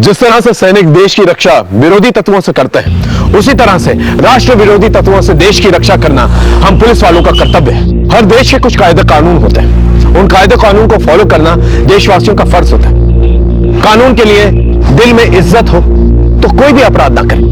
जिस तरह से सैनिक देश की रक्षा विरोधी तत्वों से करते हैं, उसी तरह से राष्ट्र विरोधी तत्वों से देश की रक्षा करना हम पुलिस वालों का कर्तव्य है। हर देश के कुछ कायदे कानून होते हैं, उन कायदे कानून को फॉलो करना देशवासियों का फर्ज होता है। कानून के लिए दिल में इज्जत हो तो कोई भी अपराध ना करे,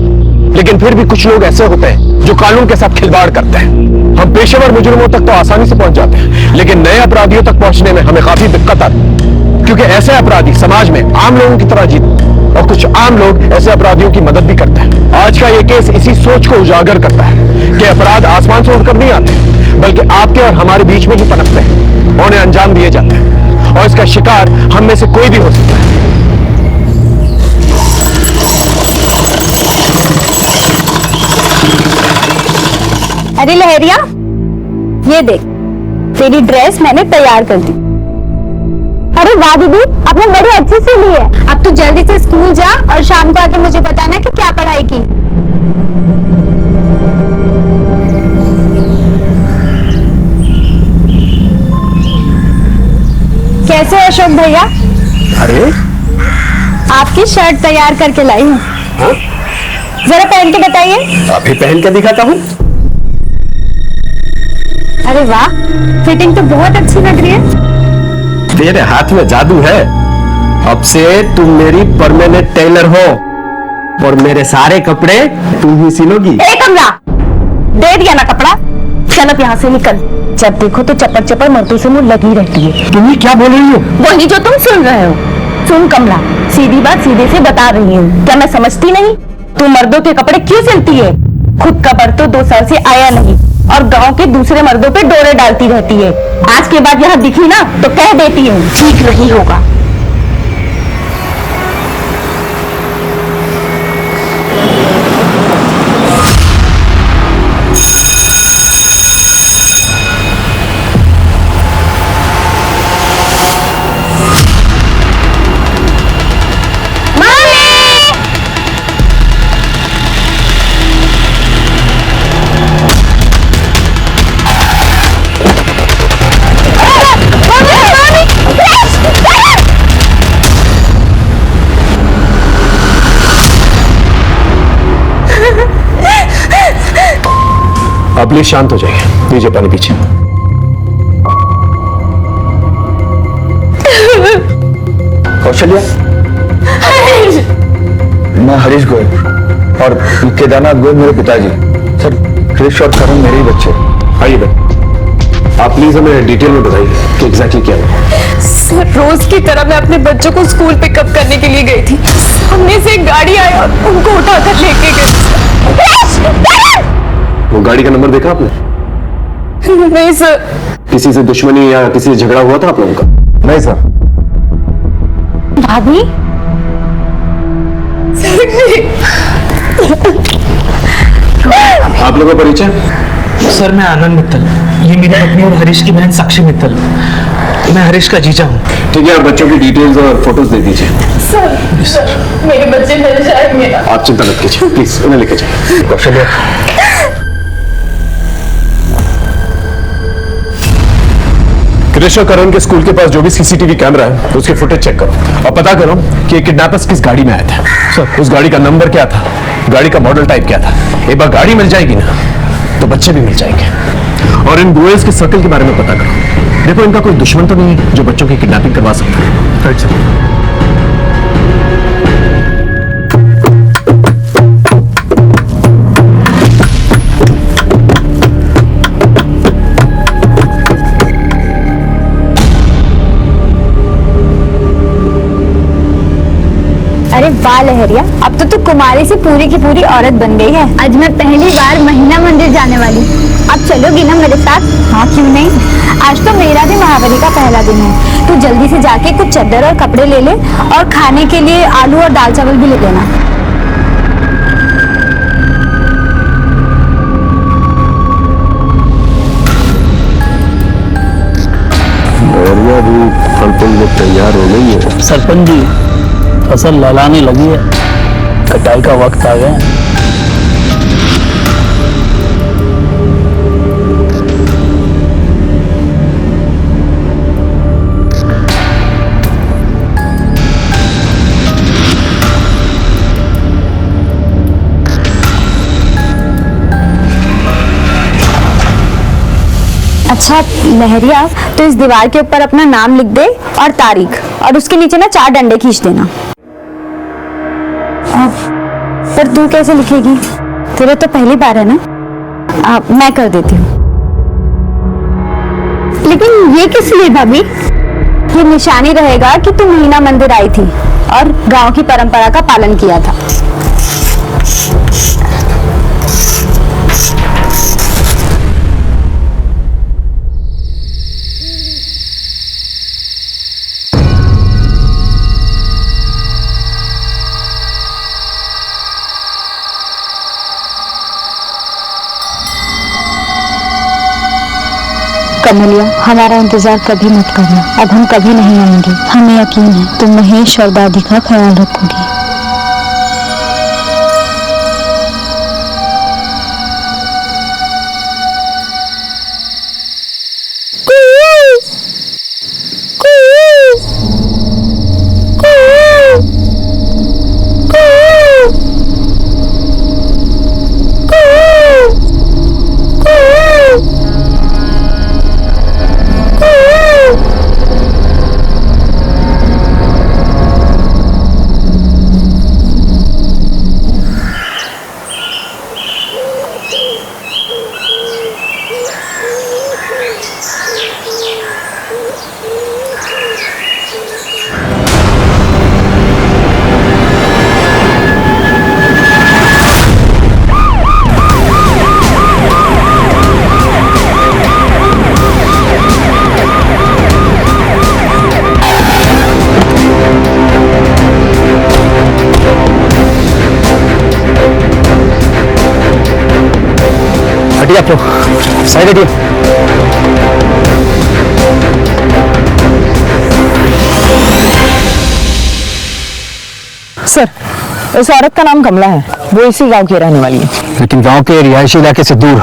लेकिन फिर भी कुछ लोग ऐसे होते हैं जो कानून के साथ खिलवाड़ करते हैं। हम पेशेवर मुजरिमों तक तो आसानी से पहुंच जाते हैं, लेकिन नए अपराधियों तक पहुंचने में हमें काफी दिक्कत आती है, क्योंकि ऐसे अपराधी समाज में आम लोगों की तरह जीते और कुछ आम लोग ऐसे अपराधियों की मदद भी करते हैं। आज का ये केस इसी सोच को उजागर करता है कि अपराध आसमान से उड़कर नहीं आते, बल्कि आपके और हमारे बीच में ही पनपते हैं, उन्हें अंजाम दिए जाते हैं, और इसका शिकार हम में से कोई भी हो सकता है। अरे लहरिया, ये देख, तेरी ड्रेस मैंने तैयार कर दी। अरे वाह दीदी, आपने बड़ी अच्छी सी ली है। अब तू जल्दी से स्कूल जा और शाम को आके मुझे बताना कि क्या पढ़ाई की। कैसे हो अशोक भैया? अरे आपकी शर्ट तैयार करके लाई हूँ। जरा पहन के बताइए। अभी पहन के दिखाता हूँ। अरे वाह, फिटिंग तो बहुत अच्छी लग रही है। तेरे हाथ में जादू है। अब से तुम मेरी परमानेंट टेलर हो और मेरे सारे कपड़े तुम ही सिलोगी। ए कमला, दे दिया ना कपड़ा, चल अब यहाँ से निकल। जब देखो तो चप्पड़ चप्पड़ मर्दों से मुंह लगी रहती है। तुम क्या बोल रही हो? वही जो तुम सुन रहे हो। सुन कमला, सीधी बात सीधे से बता रही हूँ, क्या मैं समझती नहीं? तू मर्दों के कपड़े क्यों सिलती है? खुद का बर तो 2 साल से आया नहीं और गांव के दूसरे मर्दों पे डोरे डालती रहती है। आज के बाद यहाँ दिखी ना तो कह देती हूँ, ठीक नहीं होगा। अब प्लीज शांत हो जाइए, दीजिए पानी पीछे। कौशल्या, मैं हरीश गोयल और केदारनाथ गोयल मेरे पिताजी। सर, क्रिश और करण मेरे ही बच्चे। आइए भाई, आप प्लीज हमें डिटेल में बताइए कि एग्जैक्टली क्या हुआ। सर, रोज की तरह मैं अपने बच्चों को स्कूल पिकअप करने के लिए गई थी। सामने से एक गाड़ी आई और उनको उठाकर लेके गई। वो गाड़ी का नंबर देखा आपने? नहीं सर। किसी से दुश्मनी या किसी से झगड़ा हुआ था आप लोगों का? नहीं सर। भाभी, आप लोगों का परिचय? सर, मैं आनंद मित्तल, ये मेरी पत्नी और हरीश की बहन साक्षी मित्तल। मैं हरीश का जीजा हूँ। ठीक है, आप बच्चों की डिटेल्स और फोटोज दे दीजिए। सर, मेरे बच्चे मिल जाएंगे। आप चिंता मत कीजिए, प्लीज उन्हें लेके जाइए। कौशल्या, कृष्ण और करण के स्कूल के पास जो भी सीसीटीवी कैमरा है उसके फुटेज चेक करो और पता करो कि किडनैपर्स किस गाड़ी में आया था। सर, उस गाड़ी का नंबर क्या था, गाड़ी का मॉडल टाइप क्या था। एक बार गाड़ी मिल जाएगी ना तो बच्चे भी मिल जाएंगे। और इन गोयल्स के सर्कल के बारे में पता करो। देखो, इनका कोई दुश्मन तो नहीं है जो बच्चों की किडनैपिंग करवा सकता है। Right sir. अरे वाह लहरिया, अब तो तू कुमारी से पूरी की पूरी औरत बन गई है। आज मैं पहली बार महीना मंदिर जाने वाली। अब चलोगी ना मेरे साथ? हाँ, क्यों नहीं। आज तो मेरा भी महावरी का पहला दिन है। तू जल्दी से जाके कुछ चादर और कपड़े ले ले और खाने के लिए आलू और दाल चावल भी ले लेना। भी फल में तैयार हो गई है। सरपंच जी, फसल लहलाने लगी है, कटाई का वक्त आ गया है। अच्छा लहरिया, तो इस दीवार के ऊपर अपना नाम लिख दे और तारीख, और उसके नीचे ना 4 डंडे खींच देना। पर तू कैसे लिखेगी? तेरे तो पहली बार है ना। मैं कर देती हूँ। लेकिन ये किस लिए भाभी? ये निशानी रहेगा कि तू महीना मंदिर आई थी और गांव की परंपरा का पालन किया था। कमलिया, हमारा इंतजार कभी मत करना। अब हम कभी नहीं आएंगे। हमें यकीन है तुम महेश और दादी का ख्याल रखोगी। हटिए आप लोग, साइड हटिए। सर, इस औरत का नाम कमला है। वो इसी गांव की रहने वाली है। लेकिन गांव के रिहायशी इलाके से दूर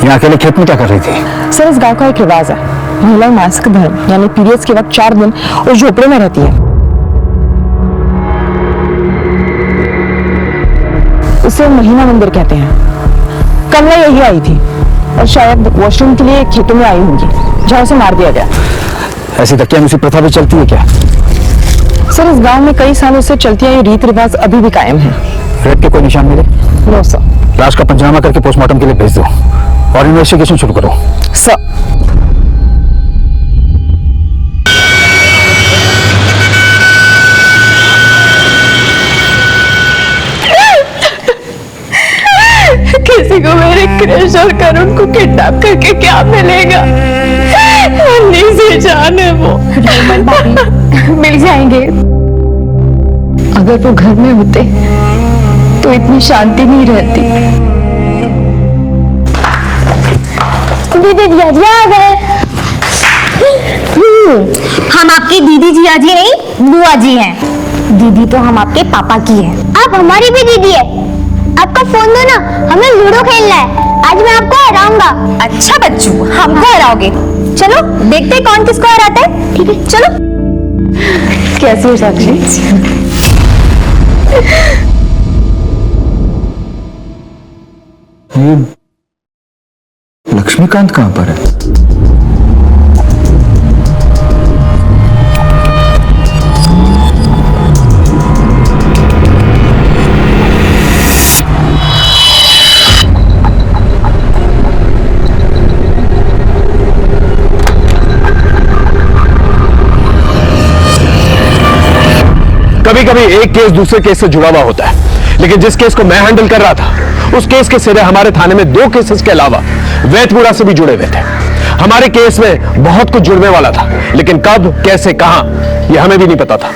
यहाँ अकेले खेत में क्या कर रही थी? सर, इस गांव का एक रिवाज है। महिलाएं मासिक धर्म यानी पीरियड्स के वक्त 4 दिन उस झोपड़े में रहती है। उसे महीना मंदिर कहते हैं। कमला यही आई थी और शायद वॉशरूम के लिए खेतों में आई होगी, जहां उसे मार दिया गया। ऐसी धक्कियानुसी प्रथा भी चलती है क्या? सर, इस गांव में कई सालों से चलती आई रीत रिवाज अभी भी कायम है। रेप के कोई निशान मिले? No sir. लाश का पंचनामा करके पोस्टमार्टम के लिए भेज दो और इन्वेस्टिगेशन शुरू करो। सर, किसी को मेरे क्रिश और करुण को किडनैप करके क्या मिलेगा? अन्नी से जान है वो। मिल जाएंगे। अगर वो घर में होते तो इतनी शांति नहीं रहती। दीदी जिया जी आ गए। हम आपकी दीदी जिया जी नहीं, बुआ जी हैं। दीदी तो हम आपके पापा की है। आप हमारी भी दीदी है। आपका फोन दो ना, हमें लूडो खेलना है। आज मैं आपको हराऊंगा। अच्छा बच्चू, हमको हराओगे? चलो देखते हैं कौन किसको हराता है। ठीक है चलो। कैसी हो साक्षी? ये लक्ष्मीकांत कहाँ पर है? कभी कभी एक केस दूसरे केस से जुड़ा हुआ होता है, लेकिन जिस केस को मैं हैंडल कर रहा था उस केस के सिरे हमारे थाने में 2 केसेस के अलावा वैतपुरा से भी जुड़े हुए थे। हमारे केस में बहुत कुछ जुड़ने वाला था, लेकिन कब, कैसे, कहां, यह हमें भी नहीं पता था।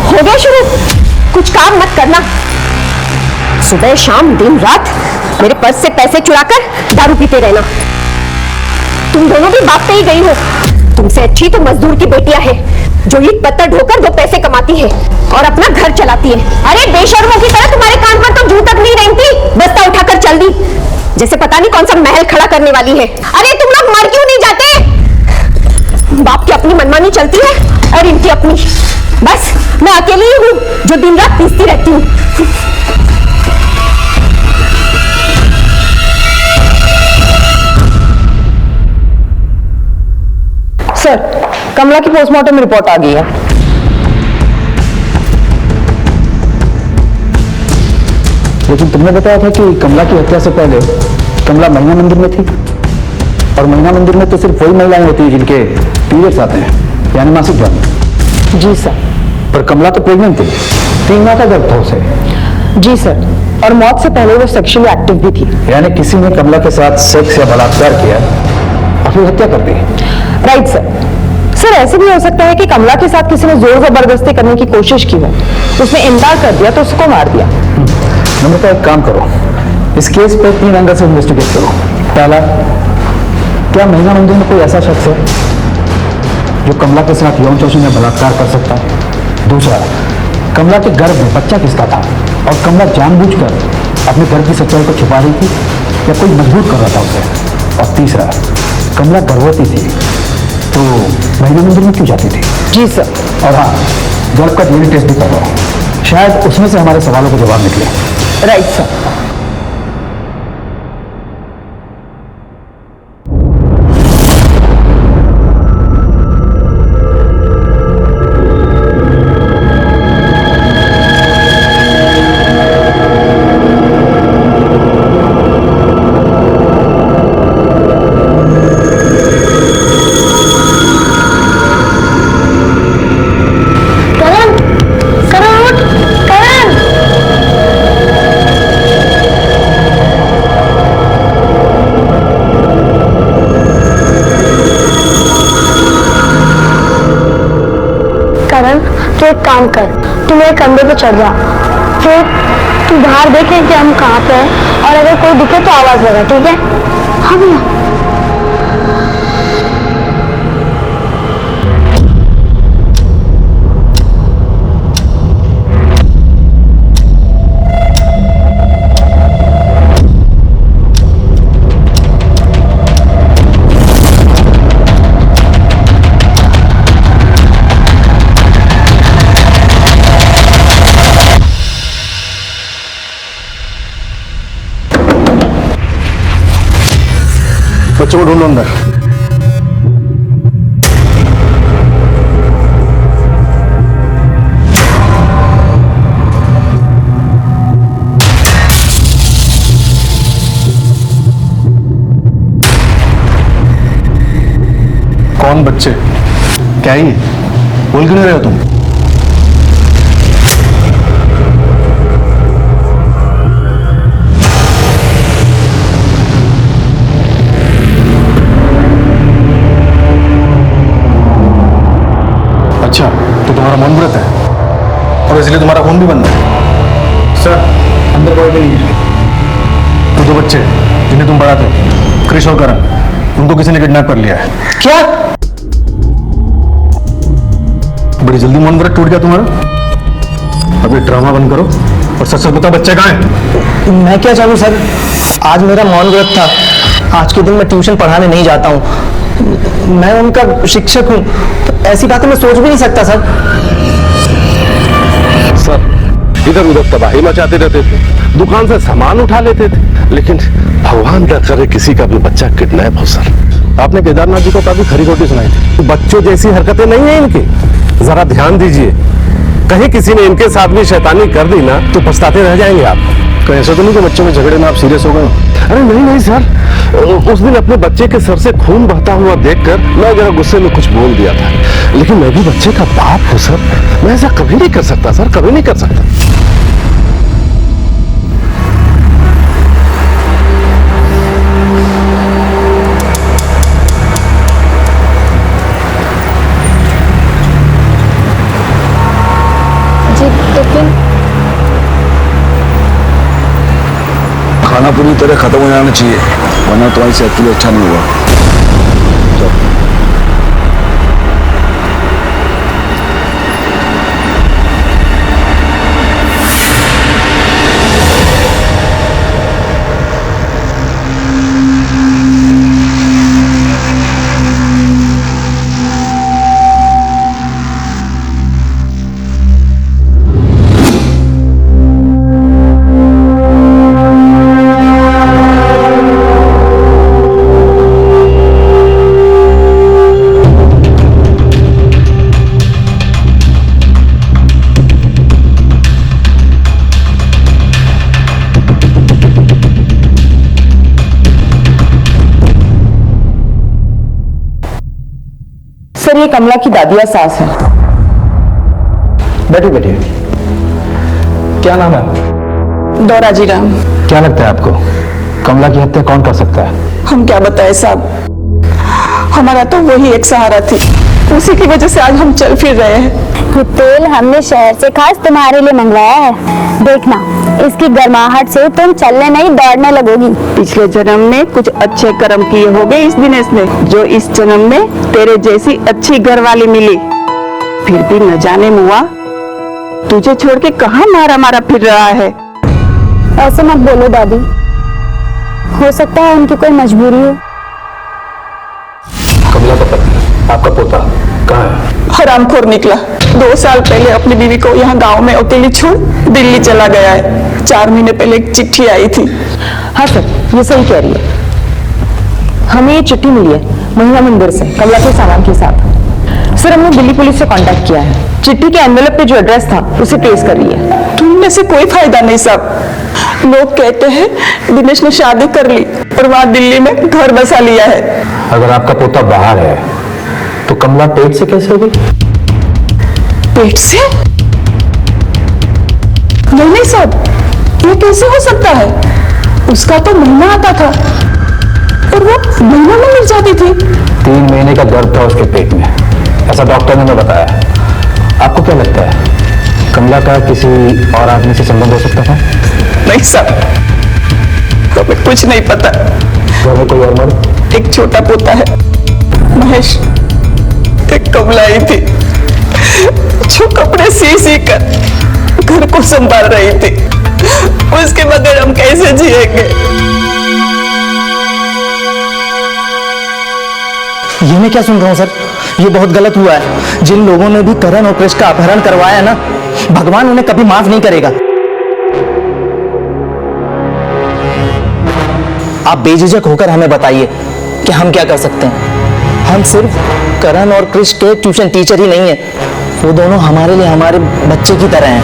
हो गया शुरू। कुछ काम मत करना। सुबह शाम दिन रात मेरे पर्स से पैसे चुराकर दारू पीते रहना। तुम दोनों भी बाप पे ही गई हो। तुमसे अच्छी तो मजदूर की बेटियां हैं जो ईट पत्थर ढोकर 2 पैसे कमाती है और अपना घर चलाती है। अरे बेशर्मों की तरह तुम्हारे कान पर तो जू तक नहीं रेंगती, बस्ता उठाकर चल दी। जैसे पता नहीं कौन सा महल खड़ा करने वाली है। अरे तुम लोग मर क्यों नहीं जाते? बाप की अपनी मनमानी चलती है और इनकी अपनी। बस मैं अकेली ही हूँ जो दिन रात पीसती रहती हूँ। सर, कमला की पोस्टमार्टम रिपोर्ट आ गई है। लेकिन तुमने बताया था कि कमला की हत्या से पहले कमला महिला मंदिर में थी, और महिला मंदिर में तो सिर्फ वही महिलाएं होती हैं जिनके पीरियड्स आते हैं, यानी मासिक धर्म। जी सर। पर कमला तो प्रेग्नेंट थी, 3 माह का गर्भ था उसे। जी सर, और मौत से पहले वो सेक्सुअली एक्टिव भी थी। यानी किसी ने कमला के साथ सेक्स या बलात्कार किया और फिर हत्या कर दी। Right sir. सर, ऐसे भी हो सकता है कि कमला के साथ किसी ने जोर जबरदस्ती करने की कोशिश की हो, उसने इनकार कर दिया तो उसको मार दिया। नम्रता, एक काम करो, इस केस पे 3 एंगल से इन्वेस्टिगेट करो। पहला, क्या महिला मंदिर में कोई ऐसा शख्स है जो कमला के साथ यौन शोषण या बलात्कार कर सकता है? दूसरा, कमला के गर्भ में बच्चा किसका था और कमला जानबूझकर अपने गर्भ की सच्चाई को छुपा रही थी या कोई मजबूर कर रहा था उसे? और तीसरा, कमला गर्भवती थी तो महिला मंदिर में क्यों जाती थी? जी सर। और हाँ, गर्भ का डीएनए टेस्ट भी करवाओ, शायद उसमें से हमारे सवालों के जवाब निकले। Right sir. करण, तू एक काम कर, तू मेरे कंधे पे चढ़ जा, फिर तू बाहर देखे कि हम कहाँ पे हैं और अगर कोई दिखे तो आवाज लगा, ठीक है? हाँ भैया। बच्चों को ढूंढो अंदर। कौन बच्चे? क्या ही बोल क्यों नहीं रहे हो तुम? अच्छा, तो तुम्हारा मौन व्रत है और इसलिए तुम्हारा खून भी बंद है। सर, अंदर कोई भी नहीं है। तो 2 बच्चे जिन्हें तुम पढ़ाते, क्रिश और करण, उनको किसी ने किडनैप कर लिया है। क्या? बड़ी जल्दी मौन व्रत टूट गया तुम्हारा। अब ये ड्रामा बंद करो और सच सच बताओ, बच्चे कहाँ हैं? मैं क्या चाहूँ सर, आज मेरा मौन व्रत था। आज के दिन मैं ट्यूशन पढ़ाने नहीं जाता हूँ, मैं उनका शिक्षक हूँ, तो ऐसी बातें मैं सोच भी नहीं सकता सर। सर, इधर उधर तबाही मचाते रहते थे, दुकान से सामान उठा लेते थे, लेकिन भगवान न करे किसी का भी बच्चा किडनैप हो। सर, आपने केदारनाथ जी को काफी खरी खोटी सुनाई थी। बच्चों जैसी हरकतें नहीं है इनकी, जरा ध्यान दीजिए। कहीं किसी ने इनके साथ भी शैतानी कर दी ना तो पछताते रह जाएंगे आप। कहीं ऐसा तो नहीं कि बच्चों के झगड़े में आप सीरियस हो गए? अरे नहीं नहीं सर, उस दिन अपने बच्चे के सर से खून बहता हुआ देखकर मैं जरा गुस्से में कुछ बोल दिया था, लेकिन मैं भी बच्चे का बाप हूं सर, मैं ऐसा कभी नहीं कर सकता सर, कभी नहीं कर सकता। खाना पूरी तरह खत्म हो जाना चाहिए, वरना तुम्हारी सेहत के लिए अच्छा नहीं होगा। सर ये कमला की दादिया सास है। बैठिए बैठिए। क्या नाम है? दौराजी राम। क्या लगता है आपको कमला की हत्या कौन कर सकता है? हम क्या बताएं साहब, हमारा तो वही एक सहारा थी, उसी की वजह से आज हम चल फिर रहे हैं। ये तेल हमने शहर से खास तुम्हारे लिए मंगवाया है, देखना इसकी गर्माहट से तुम चलने नहीं दौड़ने लगोगी। पिछले जन्म में कुछ अच्छे कर्म किए होंगे इस दिनेश ने, जो इस जन्म में तेरे जैसी अच्छी घरवाली मिली। फिर भी न जाने मुआ तुझे छोड़ के कहाँ मारा मारा फिर रहा है। ऐसे मत बोलो दादी, हो सकता है उनकी कोई मजबूरी हो। कमला का पति, आपका पोता कहाँ है? हरामखोर निकला, 2 साल पहले अपनी बीवी को यहाँ गांव में अकेली छोड़ दिल्ली चला गया है। 4 महीने पहले एक चिट्ठी आई थी। हाँ सर, ये सही कह रही है, हमें ये चिट्ठी मिली है महिला मंदिर से कमला के सामान के साथ। सर हमने दिल्ली पुलिस से कांटेक्ट किया है, चिट्ठी के एनवेलप पे जो एड्रेस था उसे ट्रेस कर रही है। तुमने से कोई फायदा नहीं साहब, लोग कहते हैं दिनेश ने शादी कर ली और वहां दिल्ली में घर बसा लिया है। अगर आपका पोता बाहर है तो कमला पेट से कैसे होगी? पेट से? नहीं साहब, ये कैसे हो सकता है? उसका तो महीना आता था और वो महीना में मिल जाती थी। 3 महीने का गर्भ था उसके पेट में, ऐसा डॉक्टर ने हमें बताया। आपको क्या लगता है कमला का किसी और आदमी से संबंध हो सकता था? नहीं साहब, हमें कुछ नहीं पता। घर में कोई और मर्द? एक छोटा पोता है महेश, एक कमला आई थी जो कपड़े सी कर घर को संभाल रही थी। उसके बगैर हम कैसे जिएंगे? ये मैं क्या सुन रहा हूँ सर, ये बहुत गलत हुआ है। जिन लोगों ने भी करण और कृष का अपहरण करवाया ना, भगवान उन्हें कभी माफ नहीं करेगा। आप बेझिझक होकर हमें बताइए कि हम क्या कर सकते हैं। हम सिर्फ करण और कृष के ट्यूशन टीचर ही नहीं है, वो दोनों हमारे लिए हमारे बच्चे की तरह हैं।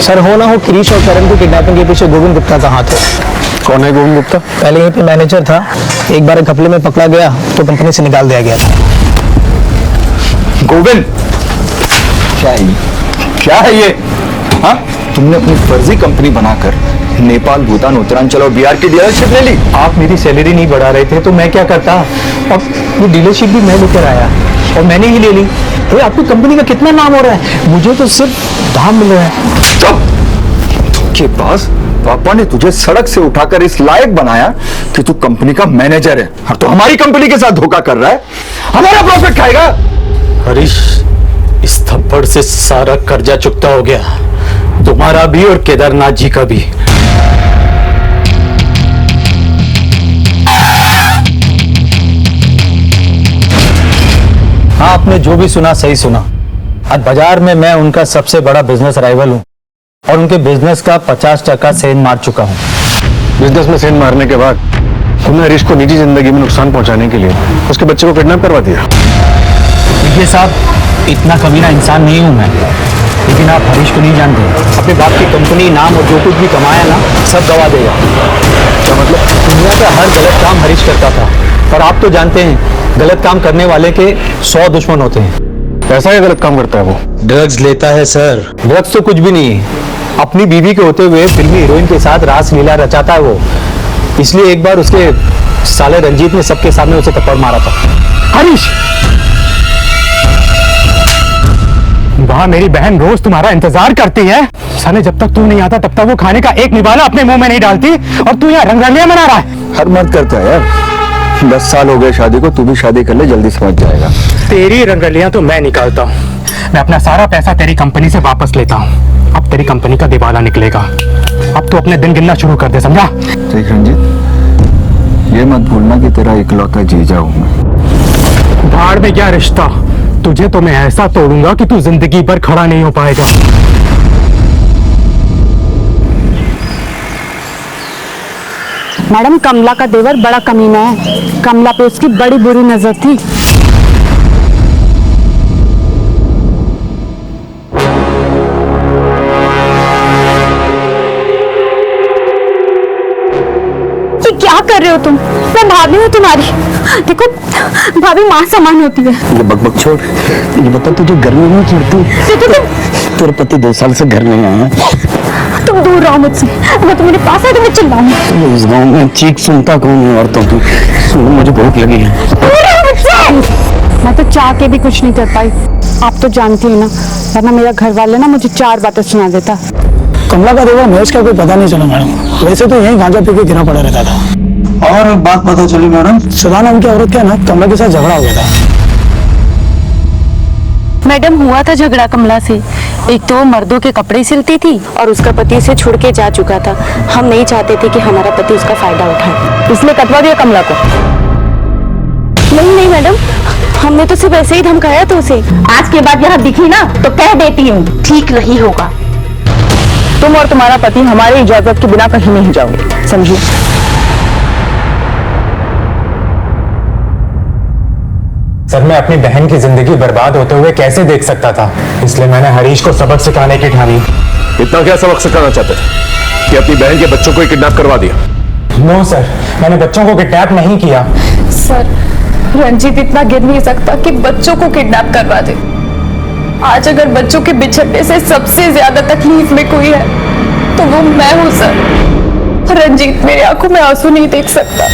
सर हो ना हो कृष और करण की किडनैपिंग के पीछे गोविंद गुप्ता का हाथ है। कौन है गोविंद गुप्ता? पहले यहीं पे मैनेजर था, एक बार घपले में पकड़ा गया तो कंपनी से निकाल दिया गया था। गोविंद क्या है ये? हाँ, तुमने अपनी फर्जी कंपनी बनाकर नेपाल, भूटान, उत्तरांचल और बिहार की डीलरशिप ले ली। आप मेरी सैलरी नहीं बढ़ा रहे थे तो मैं क्या करता। अब ये डीलरशिप भी मैं लेकर आया और मैंने ही ले ली। अरे आपकी कंपनी का कितना नाम हो रहा है, मुझे तो सिर्फ दाम मिल रहा है। चुप! के पास पापा ने तुझे सड़क से उठाकर इस लायक बनाया कि तू कंपनी का मैनेजर है, और तो हमारी कंपनी के साथ धोखा कर रहा है, हमारा प्रॉफिट खाएगा। हरीश, इस थप्पड़ से सारा कर्जा चुकता हो गया, तुम्हारा भी और केदारनाथ जी का भी। हाँ, आपने जो भी सुना सही सुना। आज बाजार में मैं उनका सबसे बड़ा बिजनेस राइवल हूँ और उनके बिजनेस का 50% सेंध मार चुका हूँ। बिजनेस में सेंध मारने के बाद तुमने हरीश को निजी जिंदगी में नुकसान पहुंचाने के लिए उसके बच्चे को किडनैप करवा दिया। देखिए साहब, इतना कमीना इंसान नहीं हूँ मैं, लेकिन आप हरीश को नहीं जानते। अपने बाप की कंपनी, नाम और जो कुछ भी कमाया ना, सब गवा देगा। क्या मतलब? दुनिया का हर गलत काम हरीश करता था, और आप तो जानते हैं गलत काम करने वाले के 100 दुश्मन होते हैं। ऐसा ही गलत काम करता है वो। ड्रग्स लेता है सर। ड्रग्स तो कुछ भी नहीं है, अपनी बीवी के होते हुए फिल्मी हीरोइन के साथ रास लीला रचाता है वो। इसलिए एक बार उसके साले रंजीत ने सबके सामने उसे थप्पड़ मारा था। हरीश, वहां मेरी बहन रोज तुम्हारा इंतजार करती है। साले जब तक तू नहीं आता तब तक वो खाने का एक निवाला अपने मुंह में नहीं डालती, और तू यहाँ रंगरलियां मना रहा है। हर मर्द करता है यार। 10 साल हो गए शादी को, तू भी शादी कर ले, जल्दी समझ जाएगा। तेरी रंगरलियां तो मैं निकालता हूँ, मैं अपना सारा पैसा तेरी कंपनी से वापस लेता हूँ। अब तेरी कंपनी का दिवाला निकलेगा। अब तो अपने दिन गिनना शुरू कर दे, समझा? देख रंजीत, ये मत भूलना कि तेरा इकलौता जीजा हूं मैं। भाड़ में क्या रिश्ता, तुझे तो मैं ऐसा तोड़ूंगा कि तू जिंदगी भर खड़ा नहीं हो पाएगा। मैडम, कमला का देवर बड़ा कमीना है, कमला पे उसकी बड़ी बुरी नजर थी। क्या कर रहे हो तुम? मैं भाभी हूँ तुम्हारी। देखो भाभी माँ समान होती है। ये बकबक छोड़, ये बता तुझे घर में नहीं छोड़ती? तेरे पति 2 साल से घर नहीं आए हैं। तुम दूर रहो मुझसे, मैं तुम्हारे पास है तो मैं चिल्लाऊंगी। इस गांव में चीख सुनता कौन है औरतों की? सुनो, मुझे भूख लगी है। दूर रहो मुझसे। मैं तो चाह के भी कुछ नहीं कर पाई। आप तो जानती है ना, वरना मेरा घर वाले ना मुझे 4 बातें सुना देता। कमला का देवर महेश का कोई पता नहीं चला मैडम। वैसे तो यही गांजा पी के गिरा पड़ा रहता था। और बात पता चली मैडम, सुधा नाम की औरत का ना कमला के साथ झगड़ा हो गया था। मैडम हुआ था झगड़ा कमला से। एक तो वो मर्दों के कपड़े सिलती थी और उसका पति उसे छोड़ के जा चुका था। हम नहीं चाहते थे कि हमारा पति उसका फायदा उठाए, इसलिए कटवा दिया कमला को। नहीं मैडम, हमने तो सिर्फ ऐसे ही धमकाया था उसे। आज के बाद यहाँ दिखी ना तो कह देती हूँ, ठीक नहीं होगा। तुम और तुम्हारा पति हमारी इजाजत के बिना कहीं नहीं जाओगे, समझी? सर, मैं अपनी बहन की जिंदगी बर्बाद होते हुए कैसे देख सकता था, इसलिए मैंने हरीश को सबक सिखाने की ठानी। इतना क्या सबक सिखाना चाहते थे कि अपनी बहन के बच्चों को ही किडनैप करवा दिया? नो सर, मैंने बच्चों को किडनैप नहीं किया। सर, रंजीत इतना गिर नहीं सकता कि बच्चों को किडनैप करवा दे। आज अगर बच्चों के बिछड़ने से सबसे ज्यादा तकलीफ में कोई है तो वो मैं हूं सर। रंजीत मेरी आंखों में आंसू नहीं देख सकता।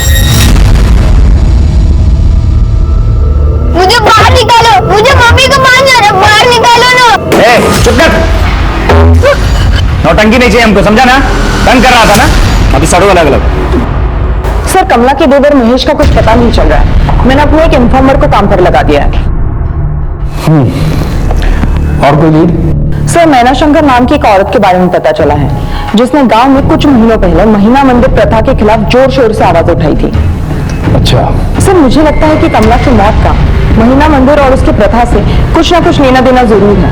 मुझे बाहर निकालो, मुझे मम्मी को मान जाना, बाहर निकालो ना। चुप कर, नौटंकी नहीं चाहिए हमको, समझा ना? तंग कर रहा था ना, अभी सड़ो अलग अलग। सर, कमला के देवर महेश का कुछ पता नहीं चल रहा है। मैंने अपने एक इन्फॉर्मर को काम पर लगा दिया है। और कोई लीड? सर, मैना शंकर नाम की एक औरत के बारे में पता चला है, जिसने गांव में कुछ महीनों पहले महिला मंदिर प्रथा के खिलाफ जोर शोर से आवाज उठाई थी। अच्छा। सर, मुझे लगता है कि कमला की मौत का महिला मंदिर और उसकी प्रथा से कुछ ना कुछ लेना देना जरूर है,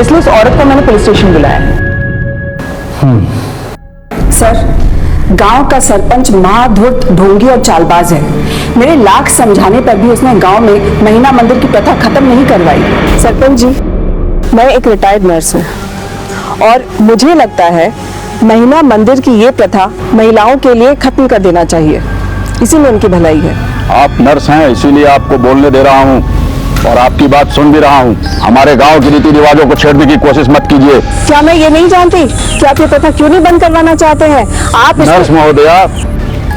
इसलिए उस औरत को मैंने पुलिस स्टेशन बुलाया है। सर, गांव का सरपंच महाधूर्त, ढोंगी और चालबाज है। मेरे लाख समझाने पर भी उसने गांव में महिला मंदिर की प्रथा खत्म नहीं करवाई। सरपंच जी, मैं एक रिटायर्ड नर्स हूँ और मुझे लगता है महिला मंदिर की ये प्रथा महिलाओं के लिए खत्म कर देना चाहिए, इसी में उनकी भलाई है। आप नर्स हैं, इसीलिए आपको बोलने दे रहा हूँ और आपकी बात सुन भी रहा हूँ। हमारे गांव के रीति रिवाजों को छेड़ने की कोशिश मत कीजिए। क्या मैं ये नहीं जानती कि आप ये प्रथा क्यों नहीं बंद करवाना चाहते हैं? आप नर्स महोदया,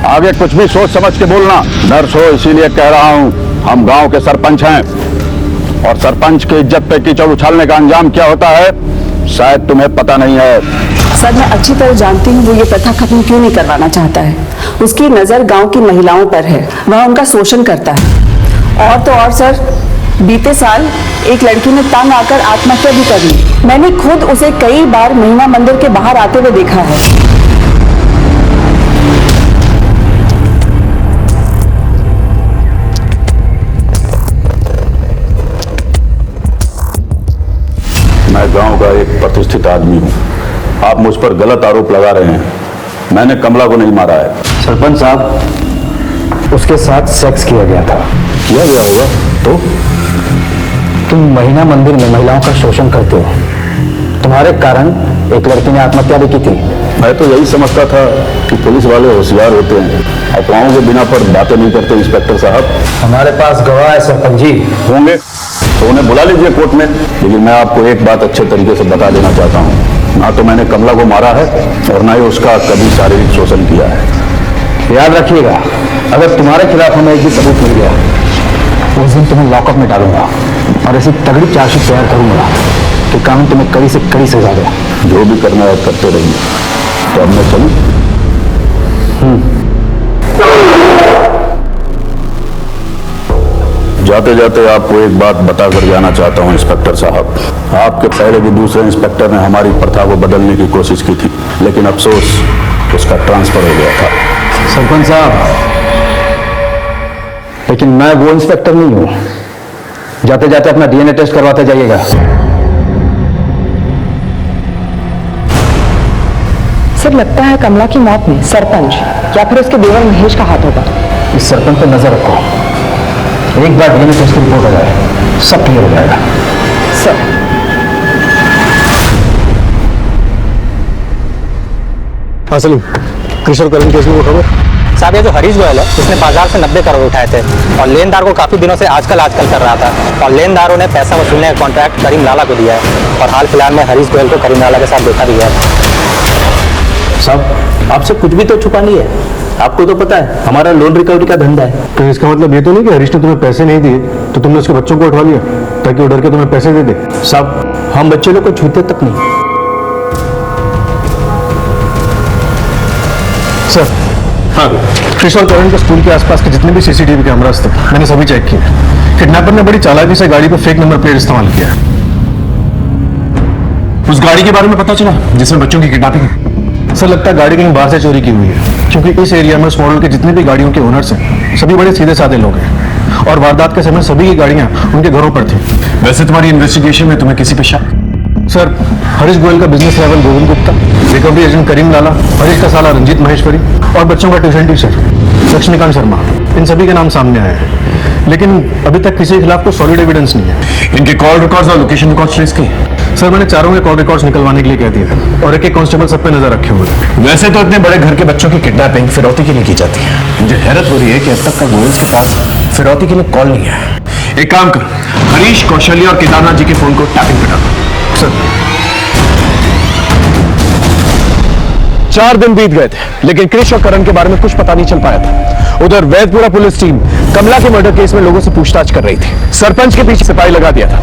आगे कुछ भी सोच समझ के बोलना। नर्स हो इसीलिए कह रहा हूँ, हम गांव के सरपंच हैं और सरपंच की इज्जत पे कीचड़ उछालने का अंजाम क्या होता है शायद तुम्हें पता नहीं है। सर, मैं अच्छी तरह जानती हूँ वो ये प्रथा खत्म क्यों नहीं करवाना चाहता है। उसकी नजर गांव की महिलाओं पर है, वह उनका शोषण करता है। और तो और सर, बीते साल एक लड़की ने तंग आकर आत्महत्या भी कर ली। मैंने खुद उसे कई बार महिला मंदिर के बाहर आते हुए देखा है। मैं गांव का एक प्रतिष्ठित आदमी हूँ, आप मुझ पर गलत आरोप लगा रहे हैं। मैंने कमला को नहीं मारा है। सरपंच साहब, उसके साथ सेक्स किया गया था। किया गया होगा तो? तुम महिला मंदिर में महिलाओं का शोषण करते हो, तुम्हारे कारण एक लड़की ने आत्महत्या भी की थी। मैं तो यही समझता था कि पुलिस वाले होशियार होते हैं, अफवाहों के बिना पर बातें नहीं करते। इंस्पेक्टर साहब, हमारे पास गवाह है सरपंच जी। होंगे तो उन्हें बुला लीजिए कोर्ट में। लेकिन मैं आपको एक बात अच्छे तरीके से बता देना चाहता हूँ, ना तो मैंने कमला को मारा है और ना ही उसका कभी शारीरिक शोषण किया है। याद रखिएगा, अगर तुम्हारे खिलाफ हमें एक भी सबूत मिल गया, उस दिन तुम्हें लॉकअप में डालूंगा और ऐसी तगड़ी चार्जशीट तैयार करूंगा कि कानून तुम्हें कड़ी से कड़ी सजा दे। जो भी करना है करते रहिए। तो अब मैं चलूं? जाते जाते आपको एक बात बताकर जाना चाहता हूं इंस्पेक्टर साहब। आपके पहले भी दूसरे इंस्पेक्टर ने हमारी प्रथा को बदलने की कोशिश की थी, लेकिन अफसोस उसका ट्रांसफर हो गया था। सरपंच साहब, लेकिन मैं वो इंस्पेक्टर नहीं हूं। जाते जाते अपना डीएनए टेस्ट करवाते जाइएगा। सर, लगता है कमला की मौत में सरपंच या फिर उसके देवर महेश का हाथ होगा। इस सरपंच पर नजर रखो, एक बार डीएनए टेस्ट की रिपोर्ट आ जाए सब क्लियर हो जाएगा। सर, हाँ सलीम, कृष्ण करण केस में वो खबर? साहब ये जो हरीश गोयल है उसने बाजार से 90 करोड़ उठाए थे और लेनदार को काफी दिनों से आजकल कर रहा था और लेनदारों ने पैसा वसूलने का कॉन्ट्रैक्ट करीम लाला को दिया है और हाल फिलहाल में हरीश गोयल को करीम लाला के साथ देखा भी गया। साहब आपसे कुछ भी तो छुपा नहीं है, आपको तो पता है हमारा लोन रिकवरी का धंधा है। तो इसका मतलब ये तो नहीं कि हरीश ने तुम्हें पैसे नहीं दिए तो तुमने उसके बच्चों को उठवा लिया ताकि वो डर के तुम्हें पैसे दे दे? साहब हम बच्चे लोग को छूते तक नहीं। सर हाँ, क्रिश और करण के स्कूल के आसपास के जितने भी सीसीटीवी कैमरास थे मैंने सभी चेक किए। किडनैपर ने बड़ी चालाकी से गाड़ी पर फेक नंबर प्लेट इस्तेमाल किया है। उस गाड़ी के बारे में पता चला जिसमें बच्चों की किडनैपिंग है। सर लगता है गाड़ी कहीं बाहर से चोरी की हुई है, क्योंकि इस एरिया में उस मॉडल के जितने भी गाड़ियों के ओनर्स हैं सभी बड़े सीधे साधे लोग हैं और वारदात के समय सभी की गाड़ियां उनके घरों पर थी। वैसे तुम्हारी इन्वेस्टिगेशन में तुम्हें किसी पे शक? सर हरीश गोयल का business rival Govind Gupta, recovery agent Karim Lala, Harish का साला रंजीत महेश्वरी और बच्चों का ट्यूशन टीचर लक्ष्मीकांत शर्मा, इन सभी के नाम सामने आए हैं, लेकिन अभी तक किसी के खिलाफ कोई सॉलिड एविडेंस नहीं है। इनके कॉल रिकॉर्ड्स और लोकेशन रिकॉर्ड्स ट्रेस किए? सर मैंने चारों के कॉल रिकॉर्ड्स निकलवाने के लिए कह दिया और एक कांस्टेबल सब पे नजर रखे हुए। वैसे तो इतने बड़े घर के बच्चों की किडनैपिंग फिरौती के लिए की जाती है। मुझे हैरत हो रही है कि अब तक का गोयल्स के पास फिरौती के लिए कॉल नहीं है। एक काम कर, हरीश, कौशल्या और केदारनाथ जी के फोन को टैपिंग पे डालो। सर 4 दिन बीत गए थे लेकिन क्रिश और करण के बारे में कुछ पता नहीं चल पाया था। उधर वैदपुरा पुलिस टीम कमला के मर्डर केस में लोगों से पूछताछ कर रही थी। सरपंच के पीछे सिपाही लगा दिया था।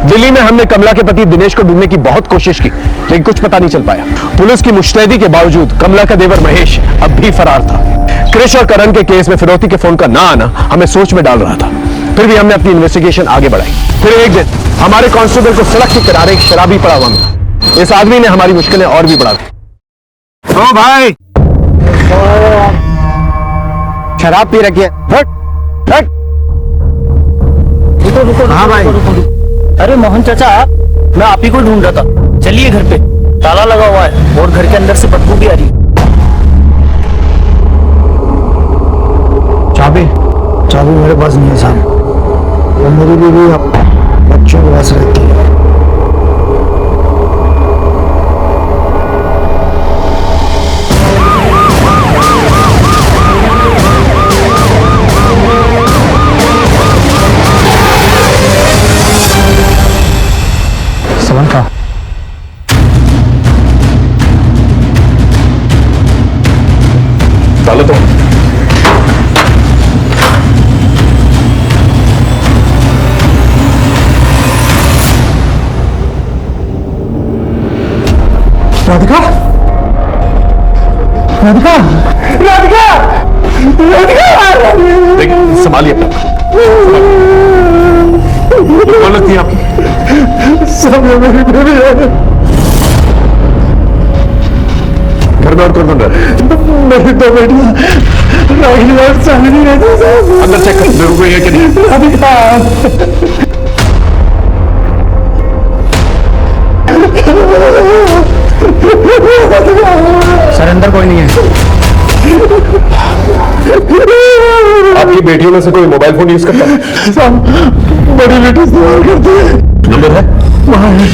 दिल्ली में हमने कमला के पति दिनेश को ढूंढने की बहुत कोशिश की लेकिन कुछ पता नहीं चल पाया। पुलिस की मुस्तैदी के बावजूद कमला का देवर महेश अब भी फरार था। क्रिश और करण के केस में फिरौती के फोन का ना आना हमें सोच में डाल रहा था। फिर भी हमने अपनी इन्वेस्टिगेशन आगे बढ़ाई। फिर एक दिन हमारे कांस्टेबल को सड़क के किनारे एक शराबी पड़ा हुआ मिला। इस आदमी ने हमारी मुश्किलें और भी बढ़ा दी। ओ भाई शराब पी रखी है। हाँ भाई। अरे मोहन चाचा मैं आप ही को ढूंढ रहा था। चलिए घर पे ताला लगा हुआ है और घर के अंदर से बदबू भी आ रही है। चाबी मेरे पास नहीं है साहब, और मेरी बीवी बच्चों के पास रहती है। समन का डालो तो। राधिका, राधिका, राधिका, राधिका, देखिए संभालिए अपना। कौन लगती है आपकी? सब मेरी बेबी है। घर में और कौन रहा है? मेरी 2 बेटियां रागिनी और चांदनी रहती है। अंदर चेक कर जरूर कोई है कि नहीं। राधिका सर अंदर कोई नहीं है। आपकी बेटियों में से कोई मोबाइल फोन यूज करता है? सब बड़ी बेटी इस्तेमाल करती है। नंबर है? वहाँ है।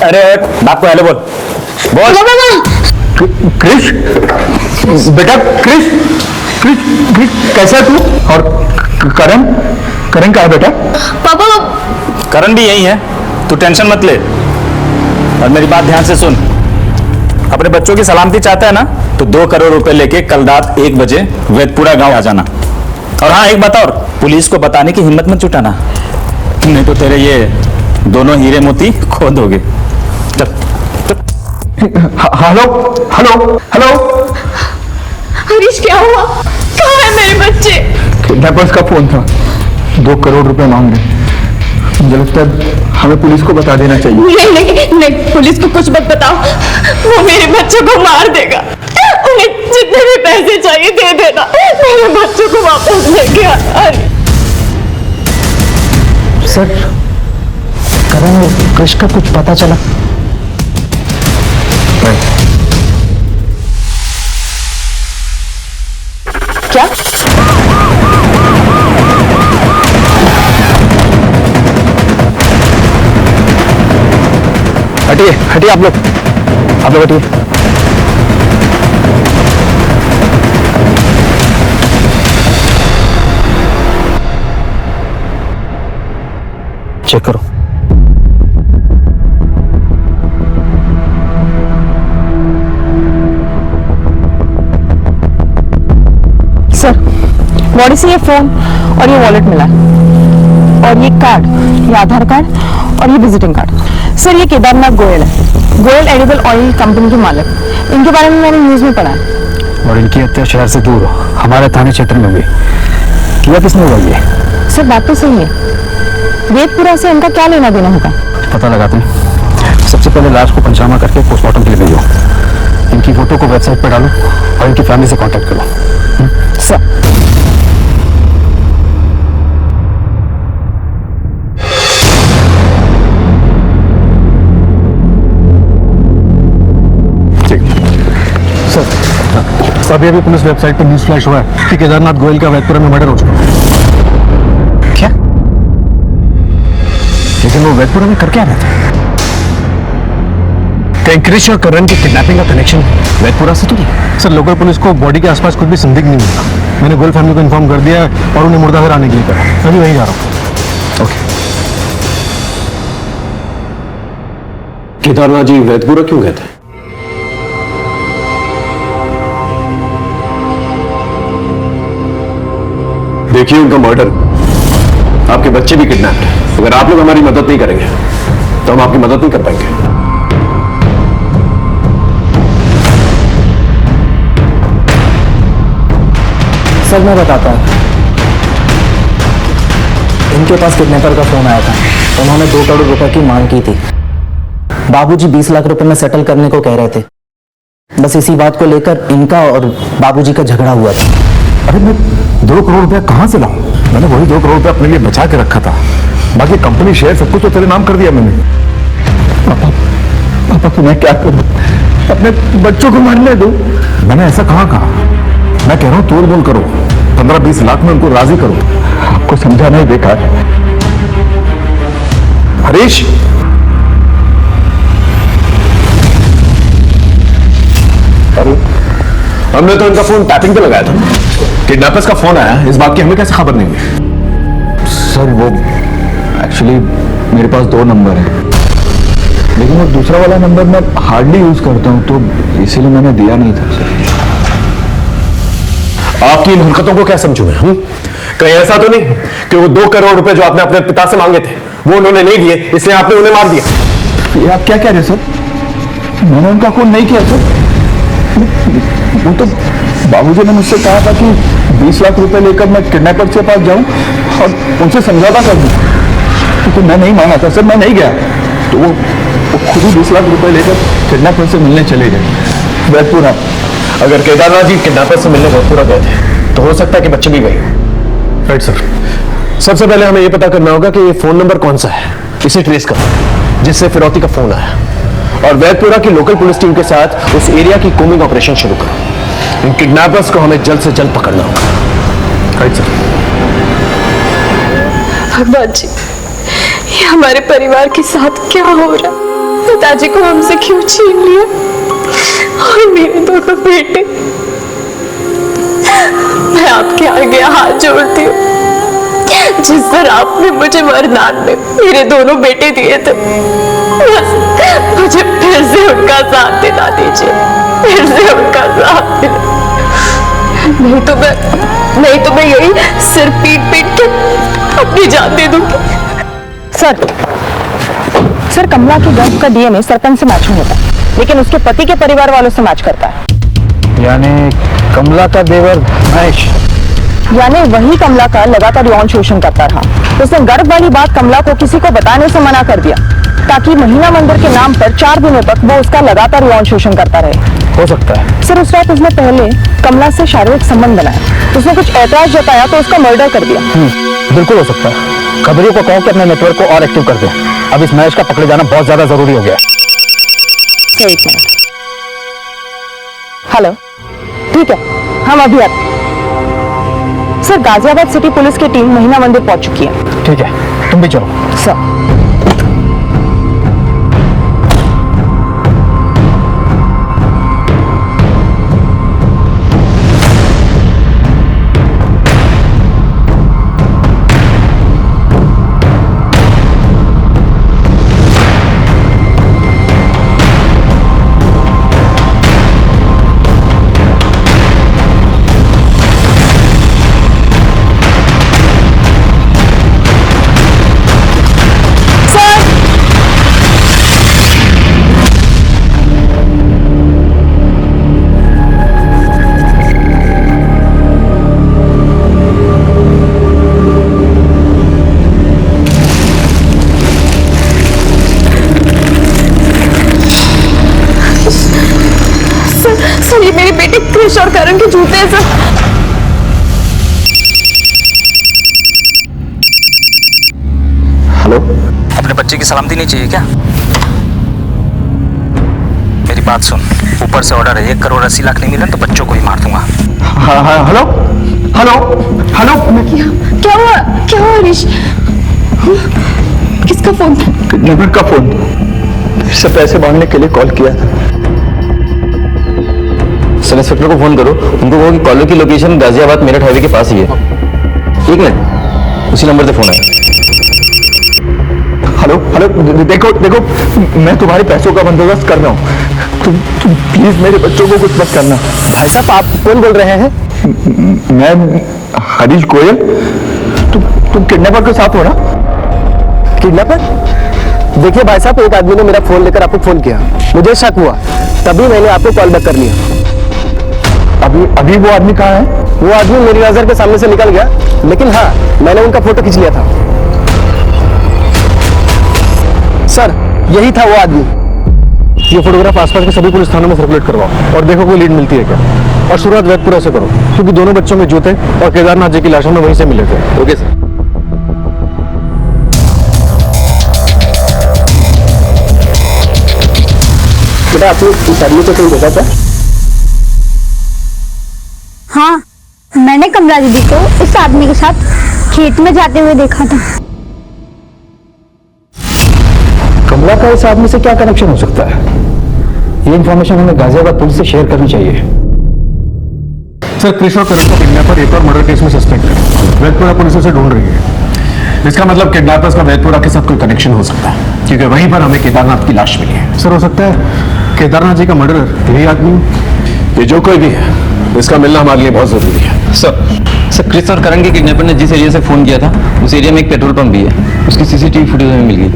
अरे बाप को हेलो बोल। क्रिश बेटा, क्रिश क्रिश क्रिश कैसा है तू? और करण, करण कहाँ है बेटा? पापा करण भी यही है, तू टेंशन मत ले। और मेरी बात ध्यान से सुन, अपने बच्चों की सलामती चाहता है ना तो 2 करोड़ रुपए लेके कल रात 1 बजे वैदपुरा गांव आ जाना। और हाँ एक बात और, पुलिस को बताने की हिम्मत मत जुटाना, नहीं तो तेरे ये दोनों हीरे मोती खो दोगे। चल हेलो हेलो हेलो। हरीश क्या हुआ? कहाँ है मेरे बच्चे? किडनैपर्स का फोन था, 2 करोड़ रुपए मांगे। मुझे लगता है हमें पुलिस को बता देना चाहिए। नहीं नहीं नहीं, पुलिस को कुछ मत बताओ, वो मेरे बच्चों को मार देगा। उन्हें जितने भी पैसे चाहिए दे देना, मेरे बच्चों को वापस लेके आ। सर करण और क्रिश का कुछ पता चला? क्या? हटिए हटिए आप लोग हटिए। चेक करो। सर, बॉडी से ये फोन और ये वॉलेट मिला है, और ये कार्ड, ये आधार कार्ड और ये विजिटिंग कार्ड। सर, ये केदारनाथ गोयल है, गोयल एडिबल ऑयल कंपनी के मालिक। इनके बारे में मैंने न्यूज में पढ़ा है। और इनकी हत्या शहर से दूर हमारे थाने क्षेत्र में हुई। किया किसने हुआ ये? सर, बात तो सही है। वेदपुरा से इनका क्या लेना देना होगा? पता लगाते हैं। सबसे पहले लाश को पंचनामा करके पोस्टमार्टम के लिए भेजो। इनकी फोटो को वेबसाइट पर डालो और इनकी फैमिली से कांटेक्ट करो। सर, सर अभी अभी पुलिस वेबसाइट पर न्यूज फ्लैश हुआ है कि केदारनाथ गोयल का वैदपुरा में मर्डर हो चुका है। क्या? लेकिन वो वैदपुरा में कर क्या रहे थे? कहीं क्रिश और करण की किडनैपिंग का कनेक्शन वैदपुरा से तो नहीं? सर लोकल पुलिस को बॉडी के आसपास कुछ भी संदिग्ध नहीं मिला। मैंने गोयल फैमिली को इन्फॉर्म कर दिया है और उन्हें मुर्दा घर आने के लिए कहा। मैं भी वहीं जा रहा हूँ। ओके। केदारनाथ जी वैदपुरा क्यों गए थे? देखिए उनका मर्डर, आपके बच्चे भी किडनैप्ड। अगर आप लोग हमारी मदद नहीं करेंगे तो हम आपकी मदद नहीं कर पाएंगे। सर मैं बताता हूँ। इनके पास किडनैपर का फोन आया था। उन्होंने 2 करोड़ रुपए की मांग की थी। बाबूजी 20 लाख रुपए में सेटल करने को कह रहे थे। बस इसी बात को लेकर इनका और बाबूजी का झगड़ा हुआ था। अरे मैं 2 करोड़ रुपया कहां से लाऊं? मैंने वही 2 करोड़ रुपया अपने लिए बचा के रखा था। बाकी कंपनी शेयर सब कुछ तो तेरे नाम कर दिया मैंने। पापा तो मैं क्या करूं? अपने बच्चों को मरने दूं? मैंने ऐसा कहां कहा? मैं कह रहा हूं तोड़ बोल करो, 15-20 लाख में उनको राजी करो। आपको समझाना ही बेकार है। हरीश, अरे हमने तो इनका फोन टैपिंग पे लगाया था। किडनैपर्स का फोन आया, इस बात की हमें कैसे खबर नहीं हुई? सर वो एक्चुअली मेरे पास 2 नंबर हैं, लेकिन वो दूसरा वाला नंबर मैं हार्डली यूज करता हूँ, तो इसीलिए मैंने दिया नहीं था सर। आपकी इन हरकतों को क्या समझूं मैं? कहीं ऐसा तो नहीं कि वो 2 करोड़ रुपए जो आपने अपने पिता से मांगे थे वो उन्होंने नहीं दिए, इसलिए आपने उन्हें मार दिया? ये आप क्या कह रहे हैं सर? मैंने उनका खून नहीं किया सर। वो तो बाबूजी ने मुझसे कहा था कि 20 लाख रुपए लेकर मैं किडनैपर के पास जाऊं और उनसे समझौता कर दूं, क्योंकि मैं नहीं मांगा था सर, मैं नहीं गया। तो वो खुद ही 20 लाख रुपए लेकर किडनैपर से मिलने चले गए वैदपुरा। अगर केदारनाथ जी किडनैपर से मिलने वैदपुरा गए थे तो हो सकता है कि बच्चे भी गए। Right sir. सबसे पहले हमें यह पता करना होगा कि ये फोन नंबर कौन सा है, इसे ट्रेस करो जिससे फिरौती का फोन आया, और वैदपुरा की लोकल पुलिस टीम के साथ उस एरिया की कोमिंग ऑपरेशन शुरू करो। इन किडनैपर्स को हमें जल्द से जल्द पकड़ना होगा। Right sir. भगवान जी, ये हमारे परिवार के साथ क्या हो रहा है? पिताजी को हमसे क्यों छीन लिया और मेरे 2 बेटे? मैं आपके आगे हाथ जोड़ती हूँ, जिस तरह आपने मुझे वरदान में मेरे 2 बेटे दिए थे, मुझे फिर से उनका साथ दिला दीजिए, फिर से उनका साथ दिला। नहीं तो मैं यही सिर पीट के अपनी जान दे दूंगी। सर कमला के गर्भ का डीएनए सरपंच से मैच होता है, लेकिन उसके पति के परिवार वालों से मैच करता है। यानी कमला का देवर महेश, यानी वही कमला का लगातार यौन शोषण करता रहा। उसने गर्भ वाली बात कमला को किसी को बताने से मना कर दिया, ताकि महिला मंदिर के नाम पर 4 दिनों तक वो उसका लगातार यौन शोषण करता रहे। हो सकता है सर उस रात उसने पहले कमला से शारीरिक संबंध बनाया, उसने कुछ ऐतराज जताया तो उसका मर्डर कर दिया। बिल्कुल हो सकता है। खबरियों को कहो कि अपने नेटवर्क को और एक्टिव कर दें। अब इस महेश का पकड़े जाना बहुत ज्यादा जरूरी हो गया। Sir 1 minute. हेलो, ठीक है, हम अभी आते। सर गाजियाबाद सिटी पुलिस की टीम महिला मंदिर पहुंच चुकी है। ठीक है, तुम भी चलो। सर लीजिए सर। हेलो, अपने बच्चे की सलामती नहीं चाहिए क्या? मेरी बात सुन, ऊपर से ऑर्डर है, 1 करोड़ 80 लाख नहीं मिले तो बच्चों को ही मार दूंगा। हाँ हाँ, हेलो हेलो हेलो, क्या हुआ हरीश? किसका फोन था? किडनैपर का फोन। इससे पैसे मांगने के लिए कॉल किया था। सब इंस्पेक्टर को फोन करो, उनको कहो कि कॉलर की लोकेशन गाजियाबाद मेरठ हाईवे के पास ही है। 1 मिनट, उसी नंबर से फोन आया। हेलो हेलो, देखो देखो, मैं तुम्हारे पैसों का बंदोबस्त कर रहा हूँ। तुम प्लीज मेरे बच्चों को कुछ मत करना। भाई साहब, आप कौन बोल रहे हैं? मैं हरीश गोयल। तुम किडनैपर के साथ हो ना? किडनैपर? देखिए भाई साहब, एक आदमी ने मेरा फोन लेकर आपको फोन किया, मुझे शक हुआ, तभी मैंने आपको कॉल बैक कर लिया। अभी वो आदमी कहाँ है? वो आदमी मेरी नजर के सामने से निकल गया, लेकिन हाँ, मैंने उनका फोटो खींच लिया था। सर, यही था वो आदमी। ये फोटोग्राफ आसपास के सभी पुलिस थानों में सर्कुलेट करवाओ और देखो कोई लीड मिलती है क्या। और शुरुआत वैदपुरा से करो, क्योंकि दोनों बच्चों के जूते और केदारनाथ जी की लाशों में वहीं से मिले थे। Okay sir. बेटा, आपने इस आदमी को कहीं देखा था? हाँ, मैंने कमला दीदी को इस आदमी के साथ खेत में जाते हुए देखा था। कमला का इस आदमी से क्या कनेक्शन हो सकता है? ये इंफॉर्मेशन हमें गाजियाबाद पुलिस से शेयर करनी चाहिए। सर, कृष्ण और करण को किडनैपर एक और मर्डर केस में सस्पेक्ट है। वैदपुरा पुलिस उसे ढूंढ रही है। इसका मतलब किडनैपर्स का वैदपुरा के साथ कोई कनेक्शन हो सकता है, क्योंकि वहीं पर हमें केदारनाथ की लाश मिली है। सर, हो सकता है केदारनाथ जी का मर्डरर यही आदमी। ये जो कोई भी है, इसका मिलना हमारे लिए बहुत जरूरी है। सर कृष्ण और करण के किडनैपर ने जिस एरिया से फोन किया था उस एरिया में एक पेट्रोल पंप भी है, उसकी सीसीटीवी फुटेज हमें मिल गई।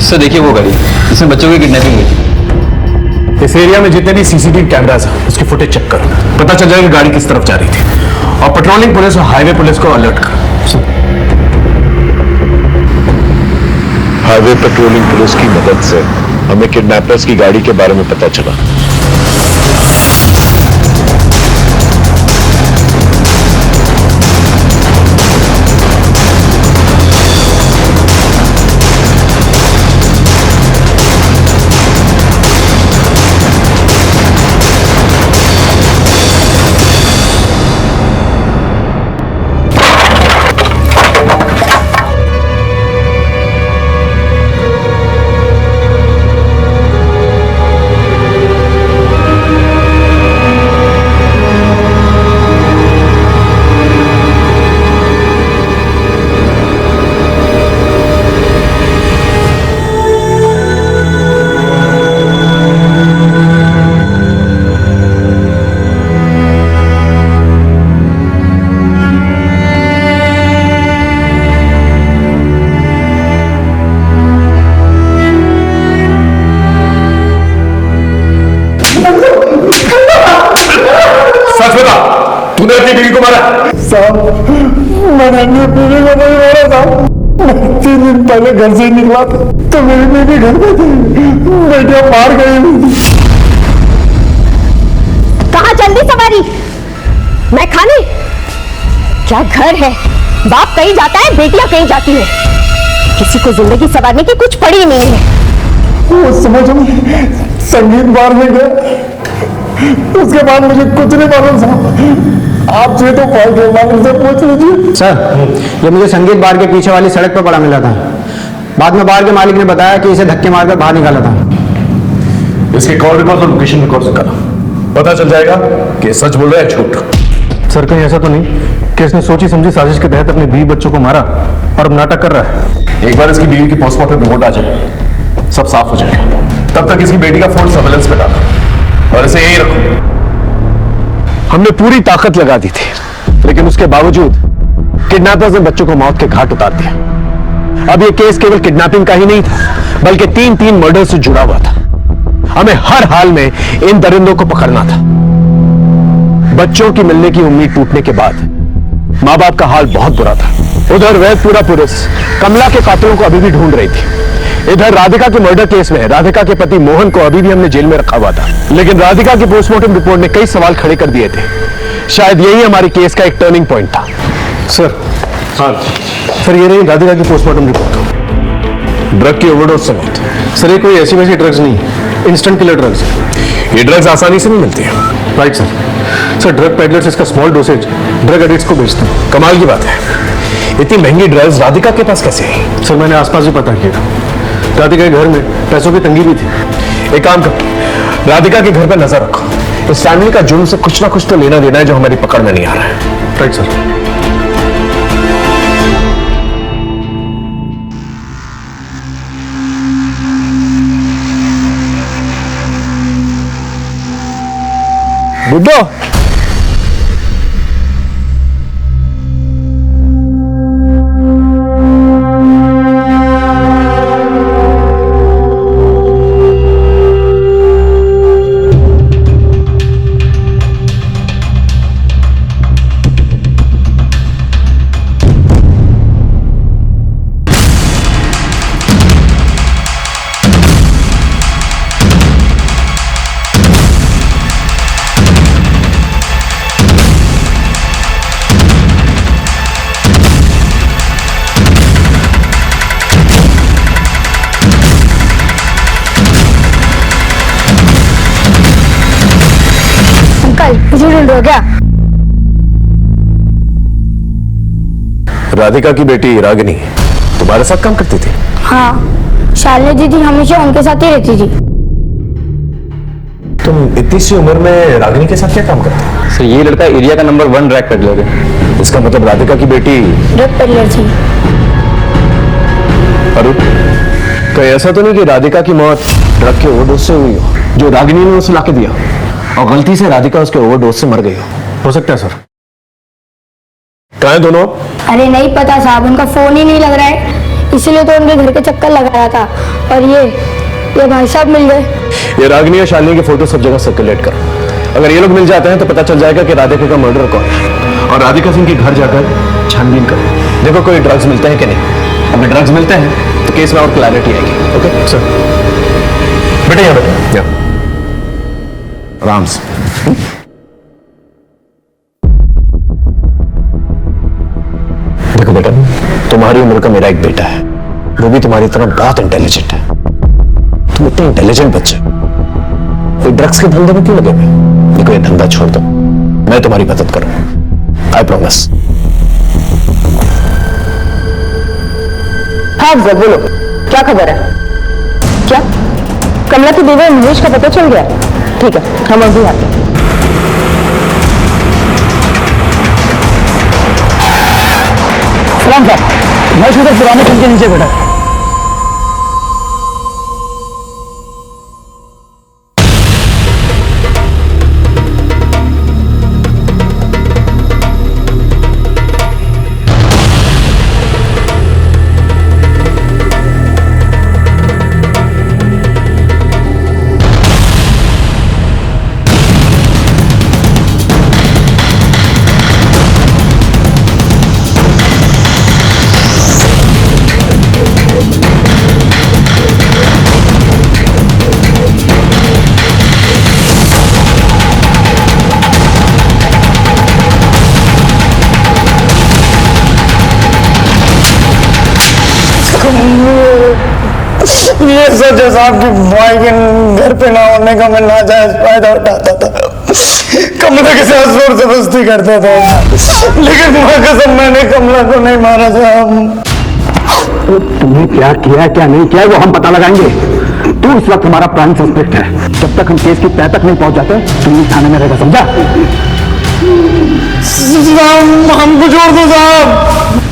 सर देखिए वो गाड़ी जिसमें बच्चों की किडनैपिंग हुई थी। इस एरिया में जितने भी सीसीटीवी कैमरास हैं, उसकी फुटेज चेक करो, पता चल जाएगा गाड़ी किस तरफ जा रही थी। और पेट्रोलिंग पुलिस और हाईवे पुलिस को अलर्ट करो। हाईवे पेट्रोलिंग पुलिस की मदद से हमें किडनैपर्स की गाड़ी के बारे में पता चला। तूने अपनी बीवी को मारा? साहब, मैंने अपनी बीवी को नहीं मारा साहब। मैं 3 दिन पहले घर से निकला था तो मेरी बीवी घर में थी, बेटियां मार गई। कहाँ जल्दी सवारी? मैं खाने? क्या घर है? बाप कहीं जाता है, बेटियां कहीं जाती है। किसी को जिंदगी संवारने की कुछ पड़ी नहीं है। वो समझ में संगीत बार में गया, उसके बाद मुझे कुछ नहीं मालूम साहब। आप जो तो कॉल के मालूम से पूछ लीजिए। सर ये मुझे संगीत बार के पीछे वाली सड़क पर पड़ा मिला था। बाद में बार के मालिक ने बताया कि इसे धक्के मारकर बाहर निकाला था। इसके कॉल रिकॉर्ड और लोकेशन रिकॉर्ड से करा, पता चल जाएगा कि सच बोल रहा है झूठ। सर, कहीं ऐसा तो नहीं कि इसने सोची समझी साजिश के तहत अपने 20 बच्चों को मारा और अब नाटक कर रहा है? एक बार इसकी बीवी की पोस्टमार्टम रिपोर्ट आ जाए, सब साफ हो जाएगा। तब तक इसकी बेटी का फोन सर्वेलेंस पे डालो और इसे यही रखो। हमने पूरी ताकत लगा दी थी, लेकिन उसके बावजूद किडनैपर्स ने बच्चों को मौत के घाट उतार दिया। अब यह केस केवल किडनैपिंग का ही नहीं था, बल्कि 3 मर्डर से जुड़ा हुआ था। हमें हर हाल में इन दरिंदों को पकड़ना था। बच्चों की मिलने की उम्मीद टूटने के बाद मां बाप का हाल बहुत बुरा था। उधर वैदपुरा पुलिस कमला के कातिलों को अभी भी ढूंढ रही थी। इधर राधिका के मर्डर केस में राधिका के पति मोहन को अभी भी हमने जेल में रखा हुआ था, लेकिन राधिका की पोस्टमार्टम रिपोर्ट ने कई सवाल खड़े कर दिए थे। शायद यही हमारी केस का एक टर्निंग पॉइंट था। सर, हाँ सर, ये रही राधिका की पोस्टमार्टम रिपोर्ट। ड्रग की ओवरडोज से मौत। सर ये कोई ऐसी वैसी ड्रग्स नहीं, इंस्टेंट किलर ड्रग्स है। ये ड्रग्स आसानी से नहीं मिलती है। Right sir. Sir drug peddlers इसका स्मॉल डोसेज ड्रग एडिक्ट्स को बेचते हैं। कमाल की बात है, इतनी महंगी ड्रग्स राधिका के पास कैसे आई? सर मैंने आसपास भी पता किया, राधिका के घर में पैसों की तंगी भी थी। एक काम कर, राधिका के घर पर नजर रखो। इस फैमिली का जुर्म से कुछ ना कुछ तो लेना देना है जो हमारी पकड़ में नहीं आ रहा है। Right sir. बुड्ढो, मुझे ढूंढ रहे हो क्या? राधिका की बेटी रागिनी तुम्हारे साथ काम करती थी? हाँ, शालिनी दीदी हमेशा उनके साथ ही रहती थी। तुम इतनी सी उम्र में रागिनी के साथ क्या काम करते? सर ये लड़का एरिया का नंबर 1 ड्रग पेडलर है। इसका मतलब राधिका की बेटी ड्रग पेडलर थी। अरुण, कहीं ऐसा तो नहीं कि राधिका की मौत ड्रग के ओवरडोज से हुई हो, जो रागिनी ने उसे लाके दिया और गलती से राधिका उसके ओवरडोज से मर गई हो सकता है सर। कहाँ हैं दोनों? अरे नहीं पता साहब, उनका फोन ही नहीं लग रहा है, इसीलिए तो उनके घर के चक्कर लगा रहा था। और ये भाई साहब मिल गए। ये रागिनी और शालिनी के फोटो सब जगह सर्कुलेट करो। अगर ये लोग मिल जाते हैं तो पता चल जाएगा कि राधिका का मर्डर कौन है, और राधिका सिंह के घर जाकर छानबीन करो। देखो कोई ड्रग्स मिलते हैं कि नहीं। अगर ड्रग्स मिलते हैं तो केस में और क्लैरिटी आएगी। Okay sir. बेटा यहाँ बैठो, आराम से। देखो बेटा, तुम्हारी उम्र का मेरा एक बेटा है, वो भी तुम्हारी तरह बहुत इंटेलिजेंट है। तुम इतने इंटेलिजेंट बच्चे कोई ड्रग्स के धंधे में क्यों लगे हुए? देखो ये धंधा छोड़ दो, मैं तुम्हारी मदद करूंगा, आई प्रॉमिस। हाँ अफजल बोलो, क्या खबर है? क्या कमला की देवर महेश का पता चल गया? ठीक है, हम अभी आते हैं। सलाम साहब, महेश उधर पुराने खंड के नीचे बैठा है। ये सच है साहब कि भाई के घर पे ना होने का मैं नाजायज फायदा उठाता था। कमला के साथ जोर जबरदस्ती करता था, लेकिन माँ कसम मैंने कमला को नहीं मारा साहब। तुम्हें क्या किया क्या नहीं किया वो हम पता लगाएंगे। तू इस वक्त हमारा प्राइम सस्पेक्ट है। जब तक हम केस की तह तक नहीं पहुंच जाते तुम इस थाने में रहेगा, समझा? हमको छोड़ दो साहब।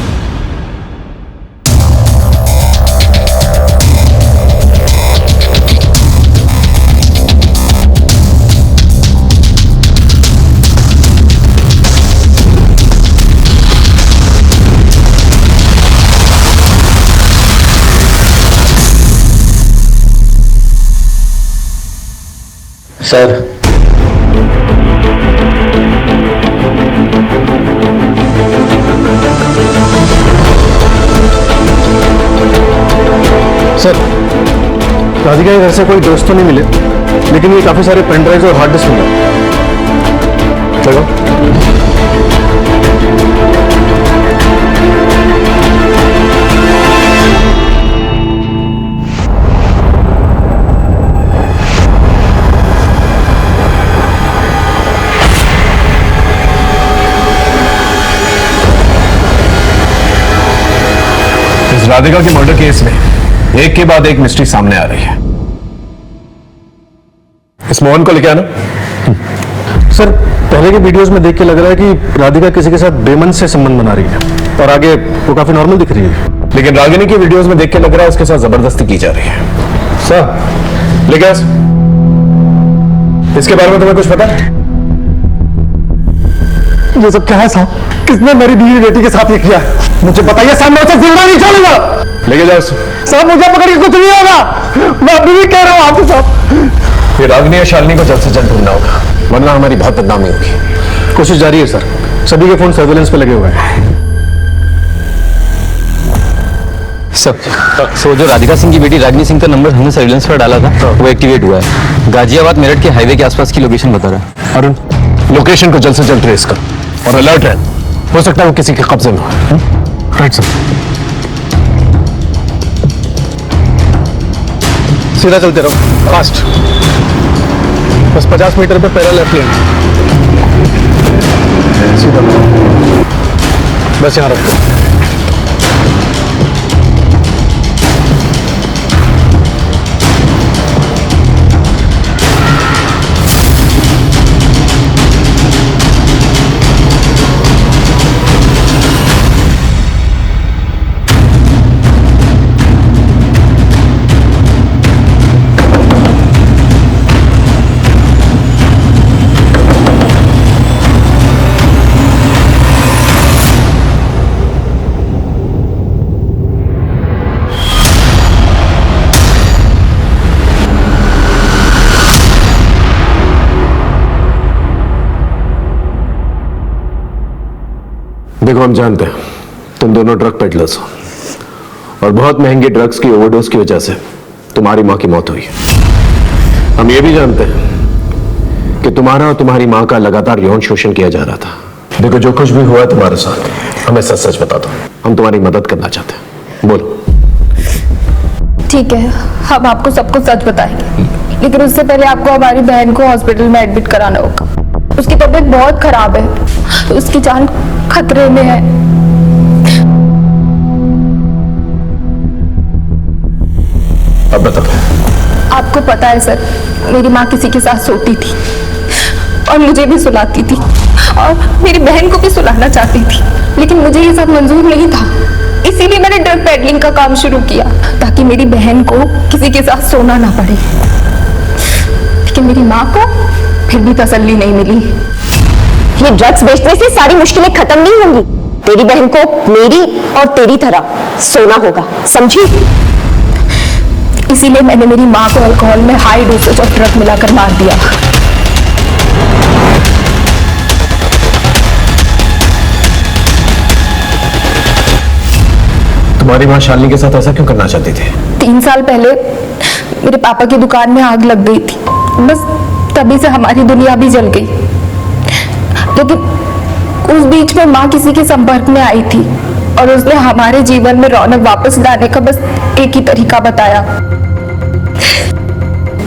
सर सर, राधिका के घर से कोई दोस्त तो नहीं मिले, लेकिन ये काफी सारे पेन ड्राइव और हार्ड डिस्क मिले। चलो। इस राधिका के मर्डर केस में एक के बाद एक मिस्ट्री सामने आ रही है। इस मोहन को लेके आना। सर, पहले के वीडियोस में देख के लग रहा है कि राधिका किसी के साथ बेमन से संबंध बना रही है और आगे वो काफी नॉर्मल दिख रही है। लेकिन रागिनी की वीडियोस में देख के लग रहा है उसके साथ जबरदस्ती की जा रही है। सर, लेकिन इसके बारे में तुम्हें कुछ पता है? ये सब क्या है साहब? किसने मेरी बीवी बेटी के साथ ये किया है? मुझे बताइए साहब, मैं उसे जिंदा नहीं छोड़ूंगा। लेके जाओ साहब, मुझे पकड़िए, कुछ नहीं होगा। मैं अभी भी कह रहा हूँ आपके साहब। ये रागिनी या शालिनी को जल्द से जल्द ढूंढना होगा, वरना हमारी बहुत बदनामी होगी। कोशिश जारी है सर, सभी के फोन सर्वेलेंस पे लगे हुए हैं। सो जो राधिका सिंह की बेटी रागिनी सिंह का नंबर हमने सर्विलेंस पर डाला था वो एक्टिवेट हुआ है। गाजियाबाद मेरठ के हाईवे के आसपास की लोकेशन बता रहा है। अरुण, लोकेशन को जल्द से जल्द ट्रेस कर और अलर्ट रहे, हो सकता है वो किसी के कब्जे में हो। Right sir. सीधा चलते रहो, फास्ट। बस 50 मीटर पे पैरा लेफ्ट लेन। सीधा बस यहाँ रखो। देखो, हम जानते हैं तुम दोनों ड्रग पेडलर्स हो और बहुत महंगे ड्रग्स की ओवरडोज की वजह से तुम्हारी मां की मौत हुई है। हम ये भी जानते हैं कि तुम्हारा और तुम्हारी मां का लगातार यौन शोषण किया जा रहा था। देखो, जो कुछ भी हुआ है तुम्हारे साथ, हमें सच सच बता दो, हम तुम्हारी मदद करना चाहते हैं। बोलो। ठीक है, हम आपको सब कुछ सच बताएंगे, लेकिन उससे पहले आपको हमारी बहन को हॉस्पिटल में एडमिट कराना होगा। उसकी तबीयत बहुत खराब है, तो उसकी जान खतरे में है। अब बताओ। आपको पता है सर, मेरी माँ किसी के साथ सोती थी और मुझे भी सुलाती थी और मेरी बहन को भी सुलाना चाहती थी, लेकिन मुझे ये सब मंजूर नहीं था। इसीलिए मैंने ड्रग पेडलिंग का काम शुरू किया ताकि मेरी बहन को किसी के साथ सोना ना पड़े। लेकिन मेरी माँ को फिर भी तसल्ली नहीं मिली। ये ड्रग्स बेचने से सारी मुश्किलें खत्म नहीं होंगी। तेरी बहन को मेरी और तेरी तरह सोना होगा, समझी? इसीलिए मैंने मेरी माँ को अल्कोहल में हाई डोसेज ऑफ ड्रग मिलाकर मार दिया। तुम्हारी मां शालिनी के साथ ऐसा क्यों करना चाहती थी? 3 साल पहले मेरे पापा की दुकान में आग लग गई थी, बस तभी से हमारी दुनिया भी जल गई। लेकिन उस बीच में माँ किसी के संपर्क में आई थी और उसने हमारे जीवन में रौनक वापस लाने का बस एक ही तरीका बताया,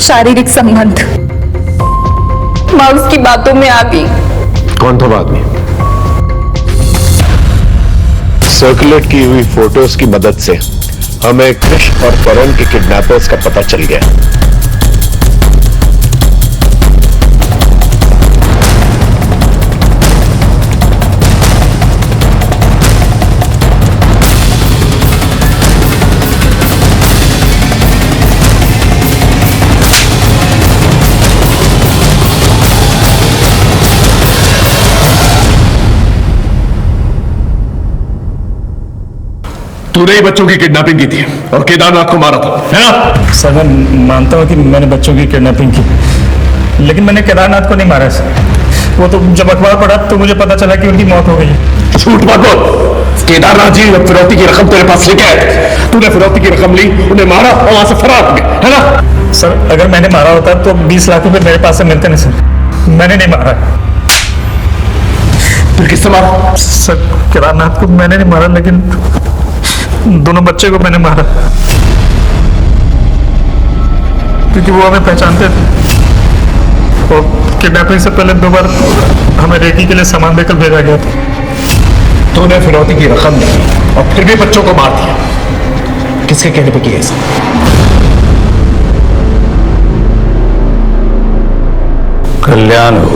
शारीरिक संबंध। माँ उसकी बातों में आ गई। कौन था बाद में? सर्कुलेट की हुई फोटोज की मदद से हमें कृष और वरुण के किडनैपर्स का पता चल गया। तूने ही बच्चों की किडनैपिंग की थी और केदारनाथ को मारा था, है ना? सर, मैं मानता हूँ कि मैंने बच्चों की किडनैपिंग की, लेकिन मैंने केदारनाथ को नहीं मारा सर। वो तो जब अखबार पढ़ा तो मुझे पता चला कि उनकी मौत हो गई है। झूठ मत बोल। केदारनाथ जी फिरौती की रकम तेरे पास लेके आए, तूने फिरौती की रकम ली, उन्हें मारा और वहां से फरार हो गए, है ना? सर अगर मैंने मारा होता तो 20 लाख रुपए मेरे पास से मिलते नहीं सर। मैंने नहीं मारा। फिर किससे मारा? सर केदारनाथ को मैंने नहीं मारा, लेकिन दोनों बच्चे को मैंने मारा, क्योंकि वो हमें पहचानते थे और किडनैपिंग से पहले 2 बार हमें रेकी के लिए सामान देकर भेजा गया था। तूने फिरौती की रकम ली और फिर भी बच्चों को मार दिया, किसके कहने पे किया ऐसा? कल्याण हो,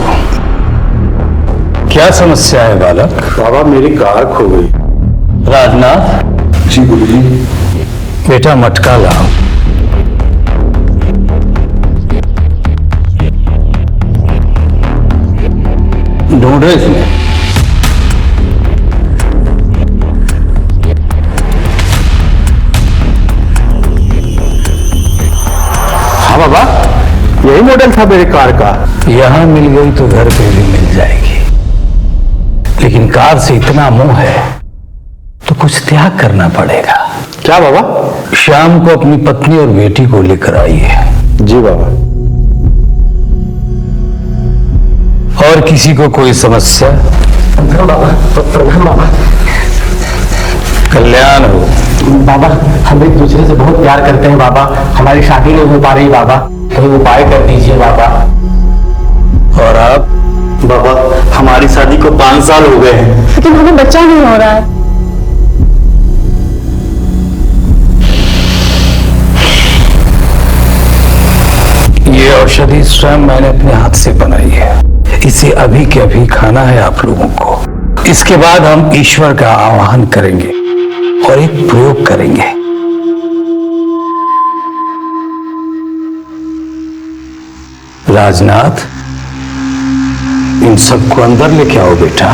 क्या समस्या है बालक? बाबा मेरी कार खो गई। राजनाथ जी गुरुजी। बेटा मटका लाओ। ढूंढ रहे इसमें। हाँ बाबा, यही मॉडल था मेरी कार का। यहां मिल गई तो घर पे भी मिल जाएगी, लेकिन कार से इतना मोह है तो कुछ त्याग करना पड़ेगा। क्या बाबा? शाम को अपनी पत्नी और बेटी को लेकर आइए। जी बाबा। और किसी को कोई समस्या? बाबा कल्याण हो। बाबा हम एक दूसरे से बहुत प्यार करते हैं बाबा, हमारी शादी नहीं हो पा रही बाबा, कोई उपाय कर दीजिए बाबा। और आप? बाबा हमारी शादी को 5 साल हो गए हैं, लेकिन हमें बच्चा नहीं हो रहा है। ये औषधि स्वयं मैंने अपने हाथ से बनाई है, इसे अभी के अभी खाना है आप लोगों को। इसके बाद हम ईश्वर का आवाहन करेंगे और एक प्रयोग करेंगे। राजनाथ, इन सबको अंदर लेके आओ बेटा।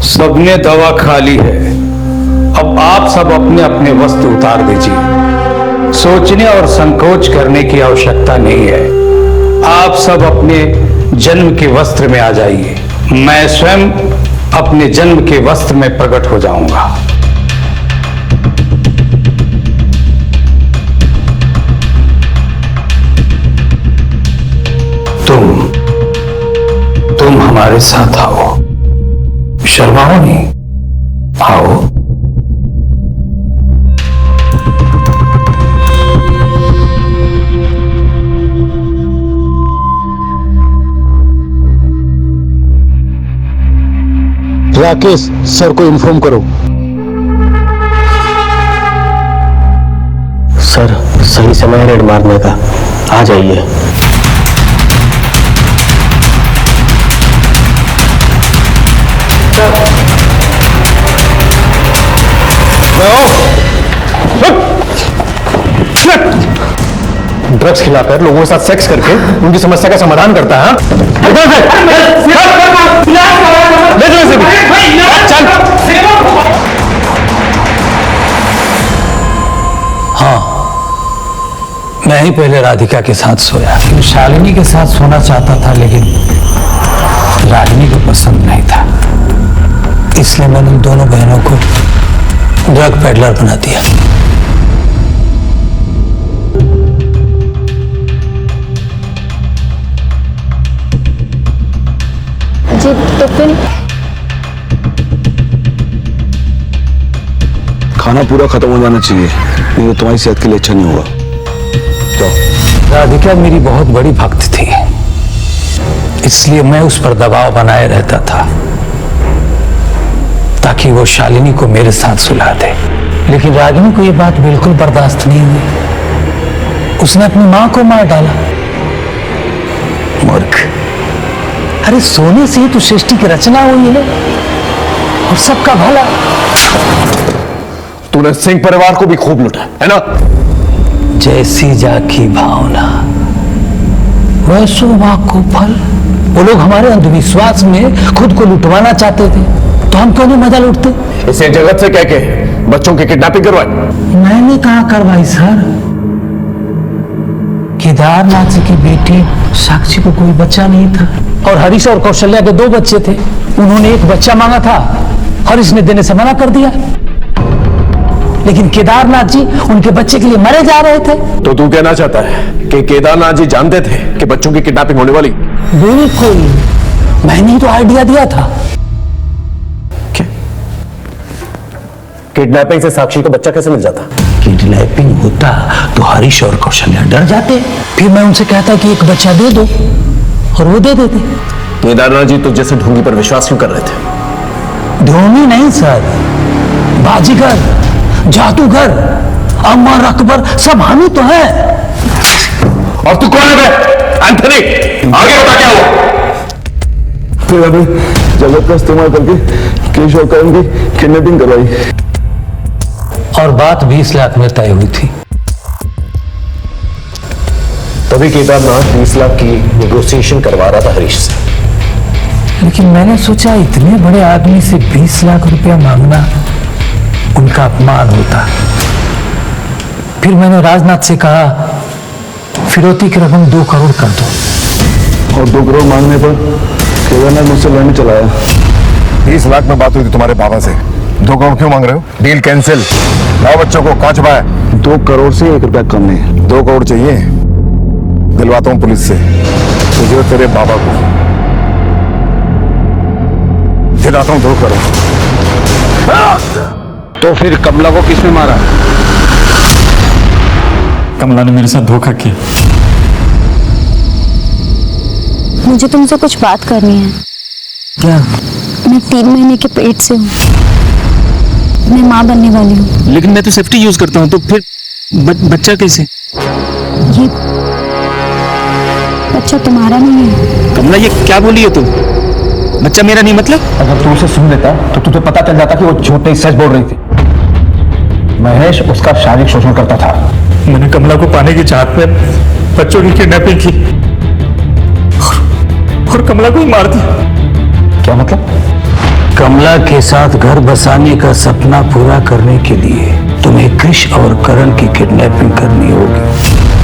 सबने दवा खा ली है, अब आप सब अपने अपने वस्त्र उतार दीजिए। सोचने और संकोच करने की आवश्यकता नहीं है, आप सब अपने जन्म के वस्त्र में आ जाइए। मैं स्वयं अपने जन्म के वस्त्र में प्रकट हो जाऊंगा। तुम हमारे साथ आओ, शर्माओ नहीं, आओ। राकेश सर को इन्फॉर्म करो। सर सही समय रेड मारने का, आ जाइए। ड्रग्स खिलाकर लोगों के साथ सेक्स करके उनकी समस्या का समाधान करता है। हाँ, मैं ही पहले राधिका के साथ सोया। शालिनी के साथ सोना चाहता था, लेकिन रागिनी को पसंद नहीं था, इसलिए मैंने उन दोनों बहनों को ड्रग पेडलर बना दिया। जी तो फिर खाना पूरा खत्म हो जाना चाहिए, नहीं तो तुम्हारी सेहत के लिए अच्छा नहीं होगा। जाओ। राधिका मेरी बहुत बड़ी भक्त थी, इसलिए मैं उस पर दबाव बनाए रहता था ताकि वो शालिनी को मेरे साथ सुला दे। लेकिन रागिनी को यह बात बिल्कुल बर्दाश्त नहीं हुई, उसने अपनी मां को मार डाला। मूर्ख, अरे सोने से ही तो सृष्टि की रचना हुई है और सबका भला। तूने सिंह परिवार को भी खूब लूटा है ना? जैसी जाकी भावना वैसो वाक को फल। वो लोग हमारे अंधविश्वास में खुद को लुटवाना चाहते थे, तो हम क्यों नहीं मजा लूटते? इसे जगत से कह के बच्चों की किडनैपिंग करवाई। मैंने कहा करवाई सर, केदारनाथ जी की बेटी साक्षी को कोई बच्चा नहीं था और हरीश और कौशल्या के 2 बच्चे थे। उन्होंने एक बच्चा मांगा था, हरीश ने देने से मना कर दिया। लेकिन केदारनाथ जी उनके बच्चे के लिए मरे जा रहे थे। तो तू कहना चाहता है कि केदारनाथ जी जानते थे कि बच्चों की किडनैपिंग होने वाली? बिल्कुल, मैंने ही तो आइडिया दिया था। किडनैपिंग से साक्षी को बच्चा कैसे मिल जाता? किडनैपिंग होता तो हरीश और कौशल्या डर जाते, फिर मैं उनसे कहता कि एक बच्चा दे दो और वो दे देते। केदारनाथ जी तो जैसे ढोंगी पर विश्वास क्यों कर रहे थे? ढोंगी नहीं सर, बाजीगर, जादूगर, अमर अकबर सब हम ही तो हैं। और तू कौन है? एंथनी, आगे बता क्या हुआ? फिर अभी जगत का इस्तेमाल करके केश और करण की किडनैपिंग करवाई और बात 20 लाख में तय हुई थी। तभी केदारनाथ 20 लाख की नेगोशिएशन करवा रहा था हरीश से। लेकिन मैंने सोचा इतने बड़े आदमी से 20 लाख रुपया मांगना उनका अपमान होता। फिर मैंने राजनाथ से कहा फिरौती की रकम 2 करोड़ कर दो। और 2 करोड़ मांगने पर केदारनाथ मुझसे लड़ने चला आया। 20 लाख में बात हुई थी तुम्हारे बाबा से, 2 करोड़ क्यों मांग रहे हो? Deal cancel. लाओ बच्चों को, कहाँ छुपा है? 2 करोड़ से 1 रुपया कम नहीं। 2 करोड़ चाहिए, दिलवाता हूं पुलिस से तुझे और तेरे बाबा को। दिलाता हूं 2 करोड़। तो फिर कमला को किसने मारा? कमला ने मेरे साथ धोखा किया। मुझे तुमसे कुछ बात करनी है। क्या? मैं 3 महीने के पेट से हूँ, मैं माँ बनने वाली हूँ। लेकिन मैं तो सेफ्टी यूज करता हूँ, तो फिर बच्चा कैसे? ये बच्चा तुम्हारा नहीं है। कमला ये क्या बोली है तुम? बच्चा मेरा नहीं मतलब? अगर तू उसे सुन लेता तो तुझे पता चल जाता कि वो झूठ नहीं सच बोल रही थी। महेश उसका शारीरिक शोषण करता था। मैंने कमला को पाने की चाहत में बच्चों की किडनैपिंग की और कमला को ही मार दिया। क्या मतलब? कमला के साथ घर बसाने का सपना पूरा करने के लिए तुम्हें कृष और करण की किडनैपिंग करनी होगी।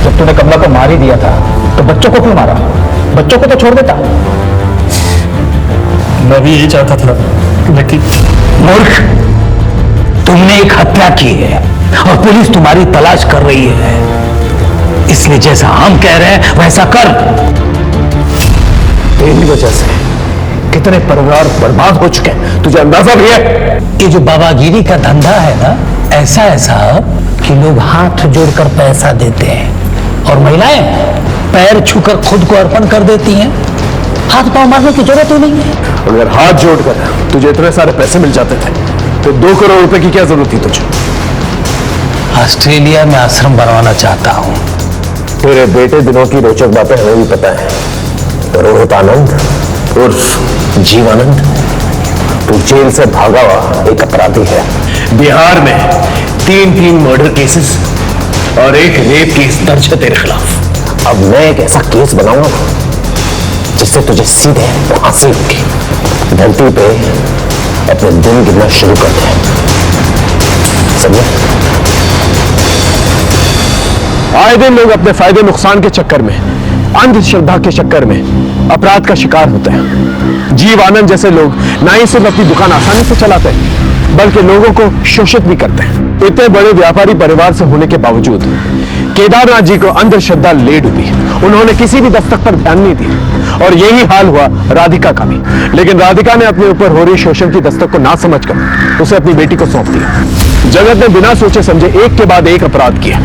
जब तूने कमला को मार ही दिया था तो बच्चों को क्यों मारा? बच्चों को तो छोड़ देता। मैं भी यही चाहता था, लेकिन मूर्ख, तुमने एक हत्या की है और पुलिस तुम्हारी तलाश कर रही है। इसलिए जैसा हम कह रहे हैं वैसा कर। तेरी वजह से कितने परिवार बर्बाद हो चुके हैं, तुझे अंदाजा भी है? ये जो बाबागिरी का धंधा है ना, ऐसा कि लोग हाथ जोड़कर पैसा देते हैं और महिलाएं पैर छूकर खुद को अर्पण कर देती हैं। हाथ पांव मारने की जरूरत ही नहीं है। अगर हाथ जोड़कर तुझे इतने सारे पैसे मिल जाते थे तो 2 करोड़ रुपए की क्या जरूरत थी तुझे? ऑस्ट्रेलिया में आश्रम बनवाना चाहता हूं। तेरे बेटे दिनों की रोचक बातें हमें भी पता है। रोहित आनंद उर्फ जीवानंद, तू जेल से भागा हुआ एक अपराधी है। बिहार में 3 मर्डर केसेस और एक रेप केस दर्ज है तेरे खिलाफ। अब मैं एक ऐसा केस बनाऊंगा जिससे तुझे सीधे फांसी होगी। धरती पे अपने दिन गिनना शुरू कर दे, समझे? आए दिन लोग अपने फायदे नुकसान के चक्कर में, अंधश्रद्धा के चक्कर में अपराध का शिकार होते हैं। जीव आनंद जैसे लोग ना ही सिर्फ अपनी दुकान आसानी से चलाते हैं बल्कि लोगों को शोषित भी करते हैं। इतने बड़े व्यापारी परिवार से होने के बावजूद केदारनाथ जी को अंधश्रद्धा ले डूबी। उन्होंने किसी भी दस्तक पर ध्यान नहीं दिया और यही हाल हुआ राधिका का भी। लेकिन राधिका ने अपने ऊपर हो रही शोषण की दस्तक को ना समझकर उसे अपनी बेटी को सौंप दिया। जगत ने बिना सोचे समझे एक के बाद एक अपराध किया।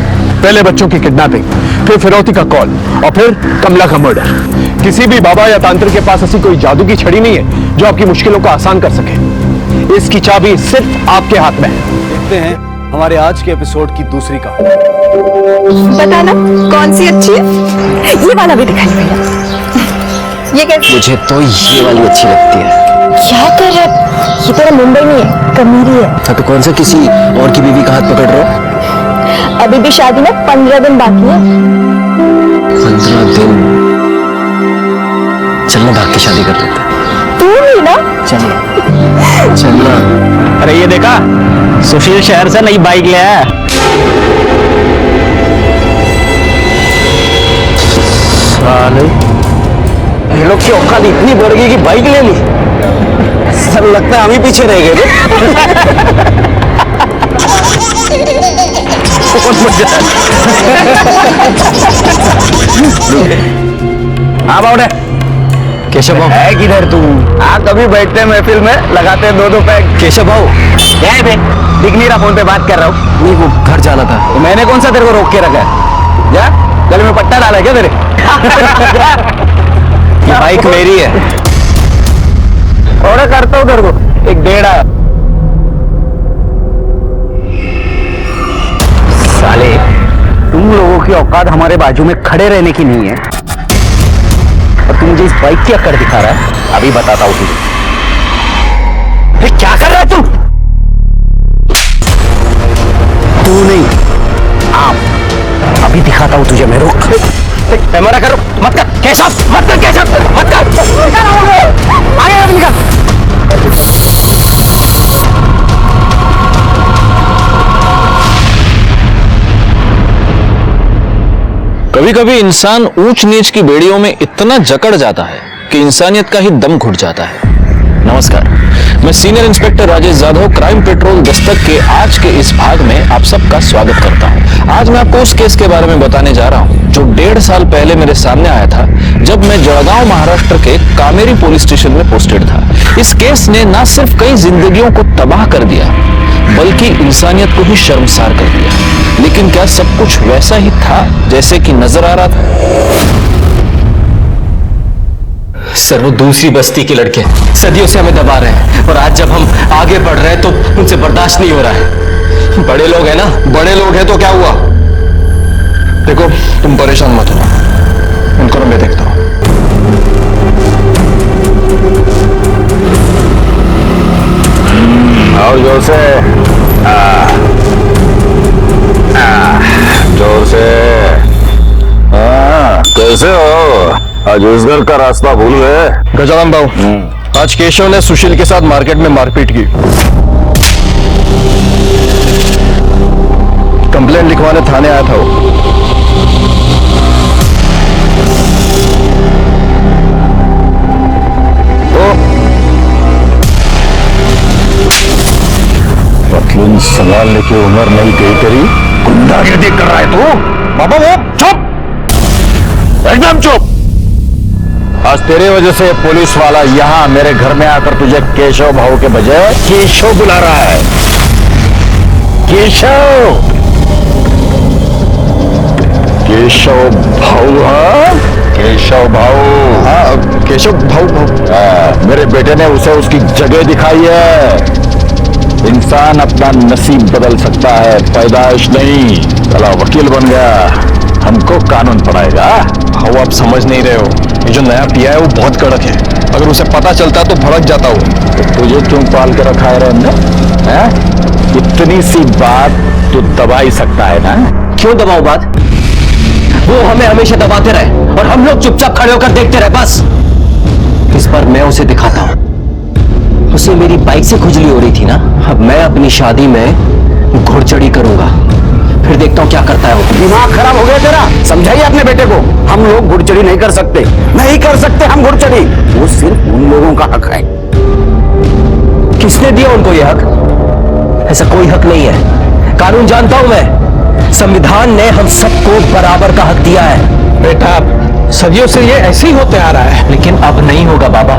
पहले बच्चों की किडनैपिंग, फिर फिरौती का कॉल और फिर कमला का मर्डर। किसी भी बाबा या तांत्रिक के पास ऐसी कोई जादू की छड़ी नहीं है जो आपकी मुश्किलों को आसान कर सके। इसकी चाबी सिर्फ आपके हाथ में है। देखते हैं हमारे आज के एपिसोड की दूसरी कहानी। बताना कौन सी अच्छी है? ये वाला भी दिखाई भैया। ये कैसी? मुझे तो ये वाली अच्छी लगती है। क्या कर रहे हो? ये तेरा मुंबई में है, कमीरी है। हाँ तो कौन सा किसी और की बीवी का हाथ पकड़ रहे हो? अभी भी शादी में 15 दिन बाकी है। 15 दिन? चलना भाग के शादी कर लेते हैं। तू भी ना? चलना। अरे ये देखा, सुशील शहर से नई बाइक ले आया। साले ये लोग की औकात इतनी बढ़ गई कि बाइक ले ली। सर लगता है हम ही पीछे रह गए रे। बहुत मजा हाँ बाउडे केशव भाव है किधर तू? हाँ कभी बैठते हैं महफिल में लगाते हैं 2-2 पैक। केशव भाव क्या है बे? दिख नहीं रहा, फोन पे बात कर रहा हूँ। नहीं वो घर जाना था। तो मैंने कौन सा तेरे को रोक के रखा है? जा गले में पट्टा डाला है क्या तेरे? ये बाइक मेरी है। और करता हूँ तेरे को एक 1.5 साले तुम लोगों की औकात हमारे बाजू में खड़े रहने की नहीं है और तू मुझे इस बाइक की अक्कड़ दिखा रहा है। अभी बताता हूँ तुझे। क्या कर रहा है तू? तू नहीं आप। अभी दिखाता हूँ तुझे मैं। रुक कैमरा करो मत कर केशव, मत कर केशव, मत कर। आगे निकल। कभी कभी इंसान ऊंच नीच की बेड़ियों में इतना जकड़ जाता है कि इंसानियत का ही दम घुट जाता है। नमस्कार, मैं senior inspector Rajesh Jadhav crime petrol Dastak के आज के इस भाग में आप सबका स्वागत करता हूं। आज मैं आपको उस केस के बारे में बताने जा रहा हूं जो 1.5 साल पहले मेरे सामने आया था जब मैं जळगांव महाराष्ट्र के कामेरी पुलिस स्टेशन में पोस्टेड था। इस केस ने न सिर्फ कई जिंदगियों को तबाह कर दिया बल्कि इंसानियत को ही शर्मसार कर दिया। लेकिन क्या सब कुछ वैसा ही था जैसे कि नजर आ रहा था? सर वो दूसरी बस्ती के लड़के सदियों से हमें दबा रहे हैं और आज जब हम आगे बढ़ रहे हैं तो उनसे बर्दाश्त नहीं हो रहा है। बड़े लोग हैं ना, बड़े लोग हैं तो क्या हुआ? देखो तुम परेशान मत हो, उनको मैं देखता हूं। और जोर से जोर से। कैसे हो? आज उस घर का रास्ता भूल गए? गजानन बाबू, आज केशव ने सुशील के साथ मार्केट में मारपीट की। कंप्लेंट लिखवाने थाने आया था वो। पतलून संभालने की उम्र नहीं गई तेरी, गुंडागिर्दी कर रहा है तू? बाबा वो चुप, एकदम चुप। आज तेरे वजह से पुलिस वाला यहाँ मेरे घर में आकर तुझे केशव भाऊ के बजाय केशव बुला रहा है। केशव केशव भाऊ। हाँ केशव भाऊ। हाँ केशव भाऊ। मेरे बेटे ने उसे उसकी जगह दिखाई है। इंसान अपना नसीब बदल सकता है, पैदाइश नहीं। चला वकील बन गया, हमको कानून पढ़ाएगा। भाऊ आप समझ नहीं रहे हो, ये जो नया पिया है वो बहुत कड़क है। अगर उसे पता चलता तो भड़क जाता हूँ। तो तुझे क्यों पाल के रखा है रे हमने? इतनी सी बात तू दबा ही सकता है ना? क्यों दबाओ बात? वो हमें हमेशा दबाते रहे और हम लोग चुपचाप खड़े होकर देखते रहे। बस इस बार मैं उसे दिखाता हूं। उसे मेरी बाइक से खुजली हो रही थी ना, अब मैं अपनी शादी में घुड़चढ़ी करूंगा, फिर देखता हूं क्या करता है वो। दिमाग खराब हो गया तेरा? समझाइए अपने बेटे को, हम लोग घुड़चढ़ी नहीं कर सकते, नहीं कर सकते हम घुड़चढ़ी। वो सिर्फ उन लोगों का हक है। किसने दिया उनको ये हक? ऐसा कोई हक नहीं है। कानून जानता हूं मैं, संविधान ने हम सबको बराबर का हक दिया है। बेटा सदियों से ये ऐसे ही होते आ रहा है। लेकिन अब नहीं होगा बाबा।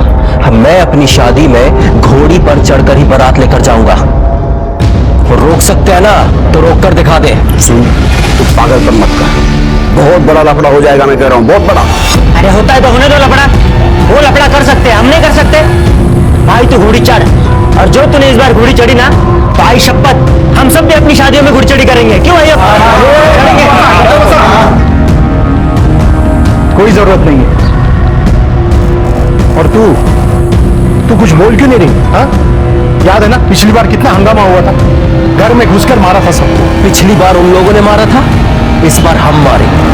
अब मैं अपनी शादी में घोड़ी पर चढ़कर ही बारात लेकर जाऊंगा। वो रोक सकते हैं ना, तो रोक कर दिखा दे। सुन, तू पागलपन मत कर, बहुत बड़ा लफड़ा हो जाएगा, मैं कह रहा हूँ, बहुत बड़ा। अरे होता है तो होने दो लफड़ा। वो लफड़ा कर सकते हैं, हम नहीं कर सकते। भाई तू घोड़ी चढ़, और जो तूने इस बार घोड़ी चढ़ी ना, भाई शपथ हम सब भी अपनी शादियों में घोड़ी चढ़ी करेंगे। क्यों भाई? कोई जरूरत नहीं है। और तू कुछ बोल क्यों नहीं रही? हाँ याद है ना पिछली बार कितना हंगामा हुआ था, घर में घुसकर मारा था सबको। पिछली बार उन लोगों ने मारा था, इस बार हम मारेंगे।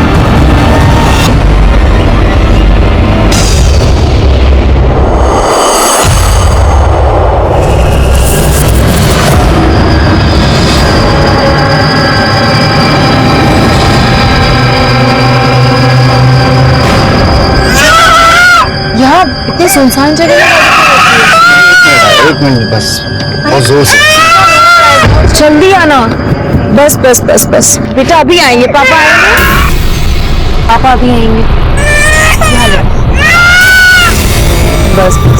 साहब इतनी सुनसान जगह एक मिनट बस, बहुत जोर से। जल्दी आना। बस बस बस बस बेटा, अभी आएंगे पापा, आएंगे पापा, अभी आएंगे। बस बस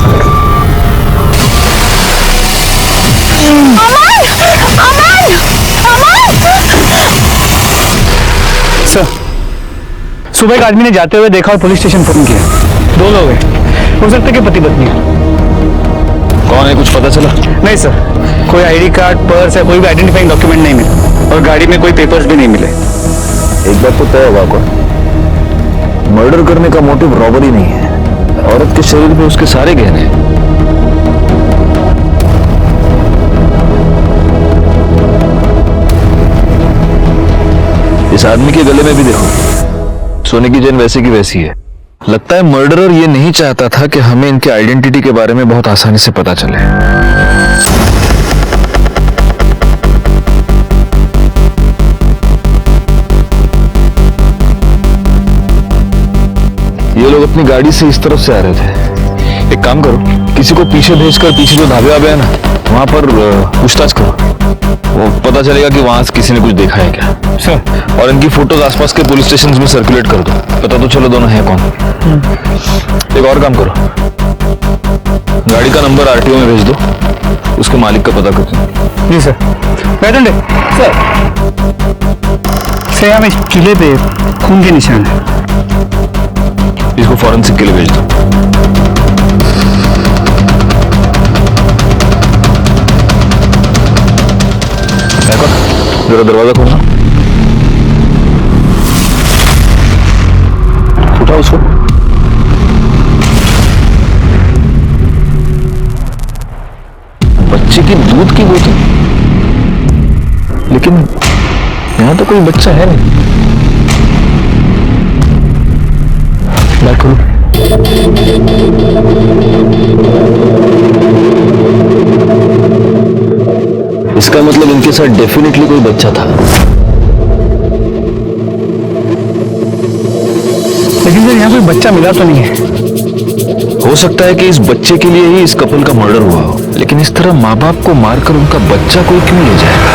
सर, सुबह एक आदमी ने जाते हुए देखा और पुलिस स्टेशन फोन किया। 2 लोग हैं, हो सकता है कि पति पत्नी है। कौन है, कुछ पता चला? नहीं सर, कोई आईडी कार्ड, पर्स या कोई भी आइडेंटिफाइंग डॉक्यूमेंट नहीं मिले और गाड़ी में कोई पेपर्स भी नहीं मिले। एक बात तो तय होगा को, मर्डर करने का मोटिव रॉबरी नहीं है। औरत के शरीर में उसके सारे गहने हैं। इस आदमी के गले में भी देखो, सोने की चेन वैसे की वैसी है। लगता है मर्डरर ये नहीं चाहता था कि हमें इनके आइडेंटिटी के बारे में बहुत आसानी से पता चले। ये लोग अपनी गाड़ी से इस तरफ से आ रहे थे। एक काम करो, किसी को पीछे भेजकर पीछे जो ढाबे वाबे है ना, वहां पर पूछताछ करो। वो पता चलेगा कि वहां से किसी ने कुछ देखा है क्या। सर, और इनकी फोटोज आसपास के पुलिस स्टेशन में सर्कुलेट कर दो, पता तो चलो दोनों हैं कौन। एक और काम करो, गाड़ी का नंबर आरटीओ में भेज दो, उसके मालिक का पता करते। जी सर। बैठे सर, यहाँ में किले पे खून के निशान है। इसको फॉरेंसिक के लिए भेज दो। जरा दरवाजा खोलना, उठाओ उसको। बच्चे की दूध की बोतल, लेकिन यहां तो कोई बच्चा है नहीं। बैक करो। इसका मतलब इनके साथ डेफिनेटली कोई बच्चा था। लेकिन सर, यहाँ कोई बच्चा मिला तो नहीं है। हो सकता है कि इस बच्चे के लिए ही इस कपल का मर्डर हुआ हो, लेकिन इस तरह माँ बाप को मारकर उनका बच्चा कोई क्यों ले जाएगा?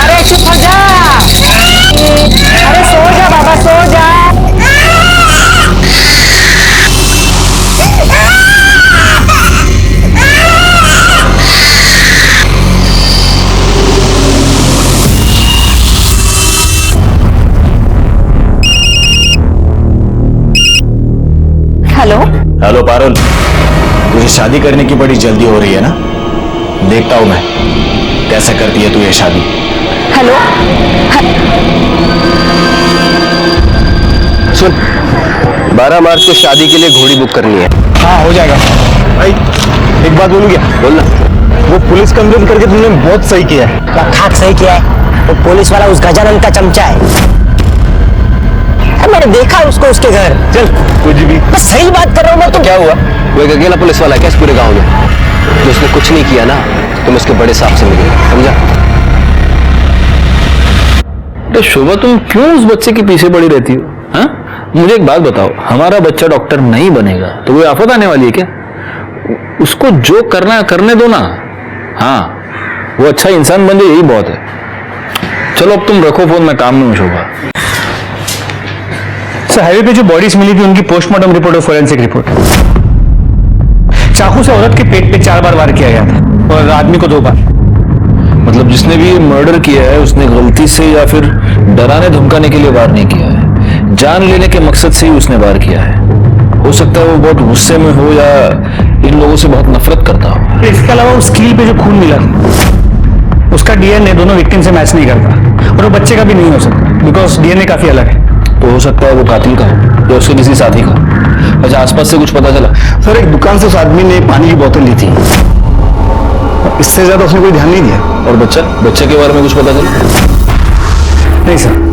अरे चुप हो जा, अरे सो जा बाबा, सो जा। हेलो हेलो पारुल, तुझे शादी करने की बड़ी जल्दी हो रही है ना? देखता हूं मैं कैसे करती है तू ये शादी। हेलो सुन, 12 मार्च को शादी के लिए घोड़ी बुक करनी है। हाँ, हो जाएगा। भाई एक बात बोलूँ क्या? बोलना। वो पुलिस कंप्लेंट करके तुमने बहुत सही किया है। खाक सही किया है, वो पुलिस वाला उस गजानन का चमचा है। मैंने देखा उसको उसके घर। चल कुछ भी, मैं सही बात कर रहा हूँ मैं। तो क्या हुआ? वो एक अकेला पुलिस वाला है क्या इस पूरे गांव में? जो उसने कुछ नहीं किया ना, तुम उसके बड़े साहब से मिले, समझा? तो शोभा, तुम क्यों उस बच्चे के पीछे पड़ी रहती हो? हाँ, मुझे एक बात बताओ, हमारा बच्चा डॉक्टर नहीं बनेगा तो कोई आफत आने वाली है क्या? उसको जो करना है करने दो ना। हाँ, वो अच्छा इंसान बन जाए, यही बहुत है। चलो अब तुम रखो फोन, मैं काम में हूं शोभा। सर, हाईवे पे जो बॉडीज मिली थी उनकी पोस्टमार्टम रिपोर्ट और फोरेंसिक रिपोर्ट। चाकू से औरत के पेट पे 4 बार वार किया गया था और आदमी को 2 बार। मतलब जिसने भी मर्डर किया है उसने गलती से या फिर डराने धमकाने के लिए वार नहीं किया है, जान लेने के मकसद से ही उसने वार किया है। हो सकता है वो बहुत गुस्से में हो या इन लोगों से बहुत नफरत करता हो। इसके अलावा उस कील पे जो खून मिला उसका डीएनए दोनों विक्टिम से मैच नहीं करता और वो बच्चे का भी नहीं हो सकता, बिकॉज डीएनए काफी अलग है। तो हो सकता है वो कातिल का हो या उसके किसी साथी का। अच्छा, आसपास से कुछ पता चला? सर, एक दुकान से उस आदमी ने पानी की बोतल ली थी, इससे ज्यादा उसने कोई ध्यान नहीं दिया। और बच्चे के बारे में कुछ पता चला? नहीं सर।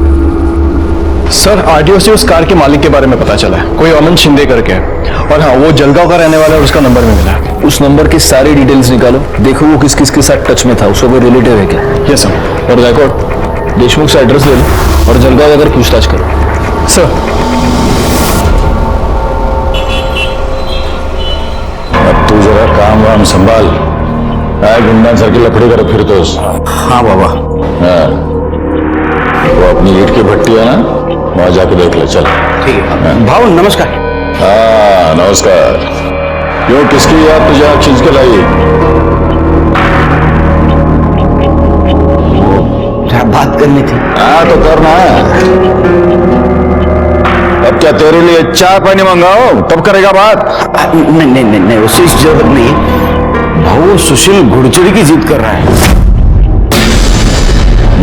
सर, आरटीओ से उस कार के मालिक के बारे में पता चला है, कोई अमन शिंदे करके है। और हाँ, वो जलगांव का रहने वाला है और उसका नंबर भी मिला। उस नंबर की सारी डिटेल्स निकालो, देखो वो किस किस के साथ टच में था, उसका कोई रिलेटिव है क्या? Yes sir. और रिकॉर्ड देशमुख से एड्रेस ले लो और जलगांव अगर पूछताछ करो। सर, संभाल गुंडा सर की लकड़ी कर फिर तो। हाँ बाबा। हाँ। वो अपनी ईट की भट्टी है ना, वहां जाके देख ले। चल ठीक है भाऊ, नमस्कार। हाँ नमस्कार। क्यों, किसकी याद तुझे आप खींच के लाई? बात करनी थी। हाँ तो करना है। अब क्या तेरे लिए चाय पानी मंगाओ तब करेगा बात? नहीं नहीं नहीं नहीं, उसी जरूरत नहीं है भाऊ। सुशील घुड़चड़ी की जिद कर रहा है।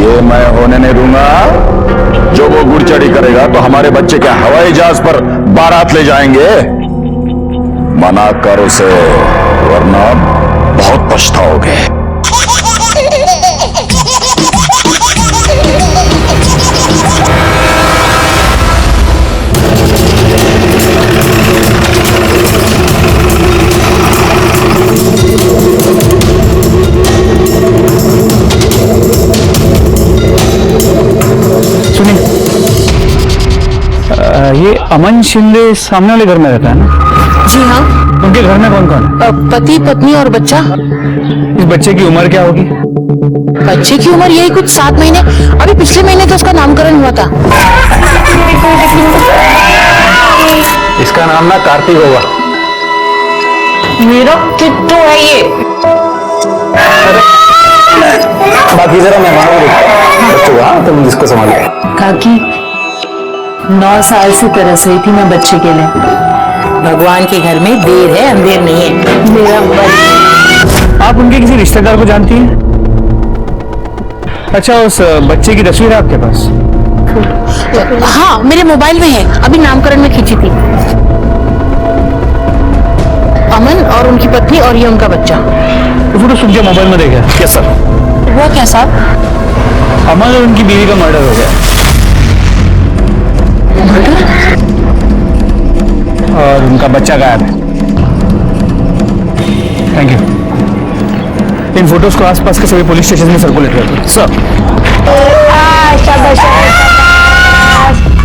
ये मैं होने नहीं दूंगा। जो वो गुड़चड़ी करेगा तो हमारे बच्चे क्या हवाई जहाज पर बारात ले जाएंगे? मना कर उसे, वरना बहुत पछताओगे। ये अमन शिंदे सामने वाले घर में रहता है ना? जी हाँ। उनके घर में कौन कौन है? पति, पत्नी और बच्चा। इस बच्चे की उम्र क्या होगी? बच्चे की उम्र यही कुछ 7 महीने। अभी पिछले महीने तो उसका नामकरण हुआ था। इसका नाम ना कार्तिक होगा। मेरा किट्टू है ये। बाकी जरा मेहमानों को बच्चों को। हाँ तुम इसको संभालो। काकी 9 साल से तरस रही थी मैं बच्चे के लिए। भगवान के घर में देर है अंधेर नहीं है। मेरा आप उनके किसी रिश्तेदार को जानती हैं? अच्छा, उस बच्चे की तस्वीर है आपके पास? हाँ, मेरे मोबाइल में है। अभी नामकरण में खींची थी। अमन और उनकी पत्नी और ये उनका बच्चा। फोटो सुन के मोबाइल में देखा? Yes sir. हुआ क्या साहब? अमन और उनकी बीवी का मर्डर हो गया। और उनका बच्चा गायब है। Thank you. इन फोटोज को आसपास के सभी पुलिस स्टेशन में सर्कुलेट कर दो। सर।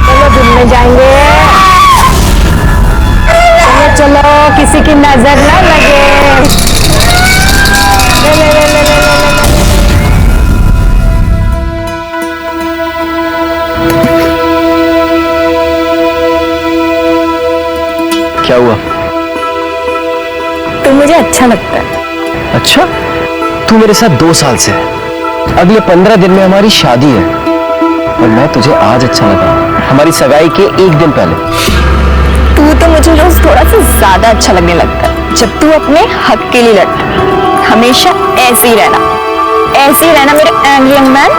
चलो घूमने जाएंगे। चलो चलो, किसी की नजर ना लगे। ले, ले, ले, ले, ले, ले, ले। क्या हुआ? तो मुझे अच्छा लगता है। अच्छा, तू मेरे साथ 2 साल से है। अगले 15 दिन में हमारी शादी है और मैं तुझे आज अच्छा लगा, हमारी सगाई के 1 दिन पहले। तू तो मुझे रोज थोड़ा सा ज्यादा अच्छा लगने लगता है जब तू अपने हक के लिए लड़ता है। हमेशा ऐसे ही रहना, ऐसे ही रहना मेरे एंग्री मैन।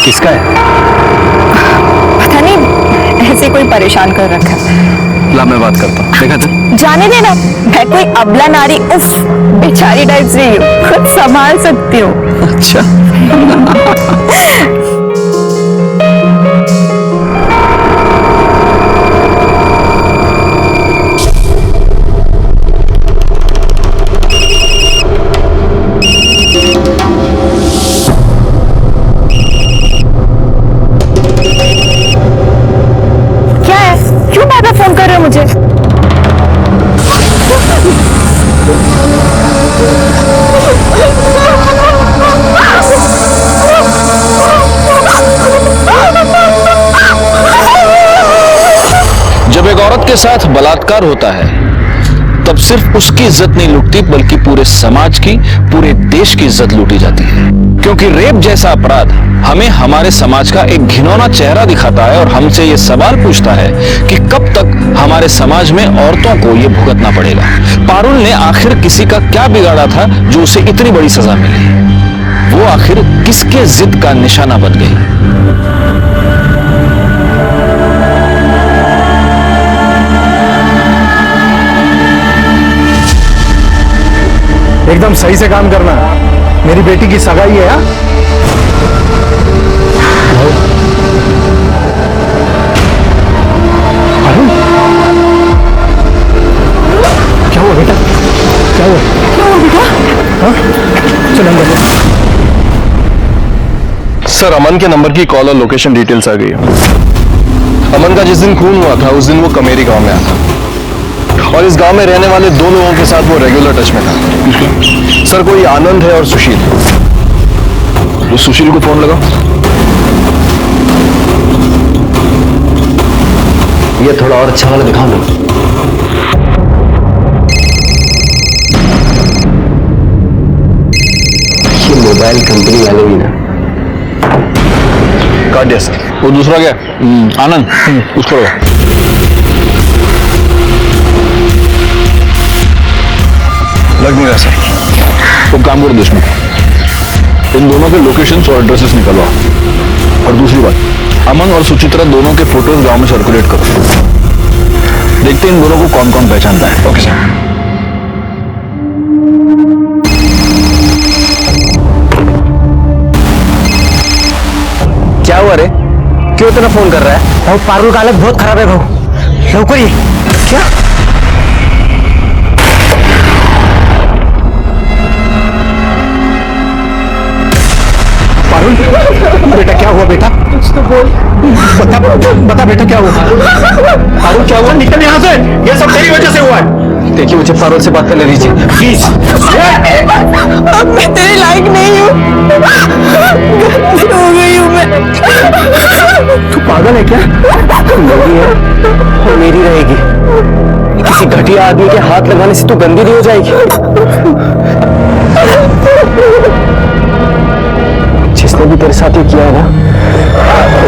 किसका है? पता नहीं, ऐसे कोई परेशान कर रखा है। ला मैं बात करता हूँ। देखा था? जाने देना, मैं कोई अबला नारी उफ बेचारी टाइप से ही हूँ, खुद संभाल सकती हूँ। अच्छा। क्या है, क्यों बार बार फोन कर रहे हो मुझे? जब एक औरत के साथ बलात्कार होता है तब सिर्फ उसकी इज्जत नहीं लूटती बल्कि पूरे समाज की, पूरे देश की इज्जत लूटी जाती है। क्योंकि रेप जैसा अपराध हमें हमारे समाज का एक घिनौना चेहरा दिखाता है और हमसे ये सवाल पूछता है कि कब तक हमारे समाज में औरतों को ये भुगतना पड़ेगा। पारुल ने आखिर किसी का क्या बिगाड़ा था जो उसे इतनी बड़ी सजा मिली? वो आखिर किसके जिद का निशाना बन गई? एकदम सही से काम करना। मेरी बेटी की सगाई है। क्या हुआ बेटा? क्या हुआ? क्या हुआ बेटा? हाँ? चल अंदर। सर, अमन के नंबर की कॉल और लोकेशन डिटेल्स आ गई है। अमन का जिस दिन खून हुआ था उस दिन वो कमेरी गांव में आया था। और इस गांव में रहने वाले 2 लोगों के साथ वो रेगुलर टच में था। सर, कोई आनंद है और सुशील। तो सुशील को फोन लगा। ये थोड़ा और अच्छा वाला दिखाओ ना। ये मोबाइल कंपनी वाले भी ना काट दिया सर। वो दूसरा क्या? आनंद, उसको लगा। लग नहीं रहा सर। तो काम करो देशमुख, इन दोनों के लोकेशंस और एड्रेसेस निकलवाओ। और दूसरी बात, अमन और सुचित्रा दोनों के फोटोज गांव में सर्कुलेट करो। देखते हैं इन दोनों को कौन कौन पहचानता है। Okay sir. क्या हुआ रे? क्यों इतना फोन कर रहा है? भाऊ पारुल का हालत बहुत खराब है भाऊ, लवकर ये। क्या? पारुल, बेटा क्या हुआ बेटा? कुछ तो बोल। बता बेटा क्या हुआ? पारुल क्या हुआ? निकल यहाँ से, ये सब तेरी वजह से हुआ है। देखिए, मुझे पारुल से बात करने दीजिए प्लीज। अब मैं तेरे लायक नहीं हूँ, गलती हो गई हूँ मैं। तू पागल है क्या? मेरी है और मेरी रहेगी। किसी घटिया आदमी के हाथ लगाने से तू गंदी नहीं हो जाएगी। जिसने भी तेरे साथ ये किया है ना,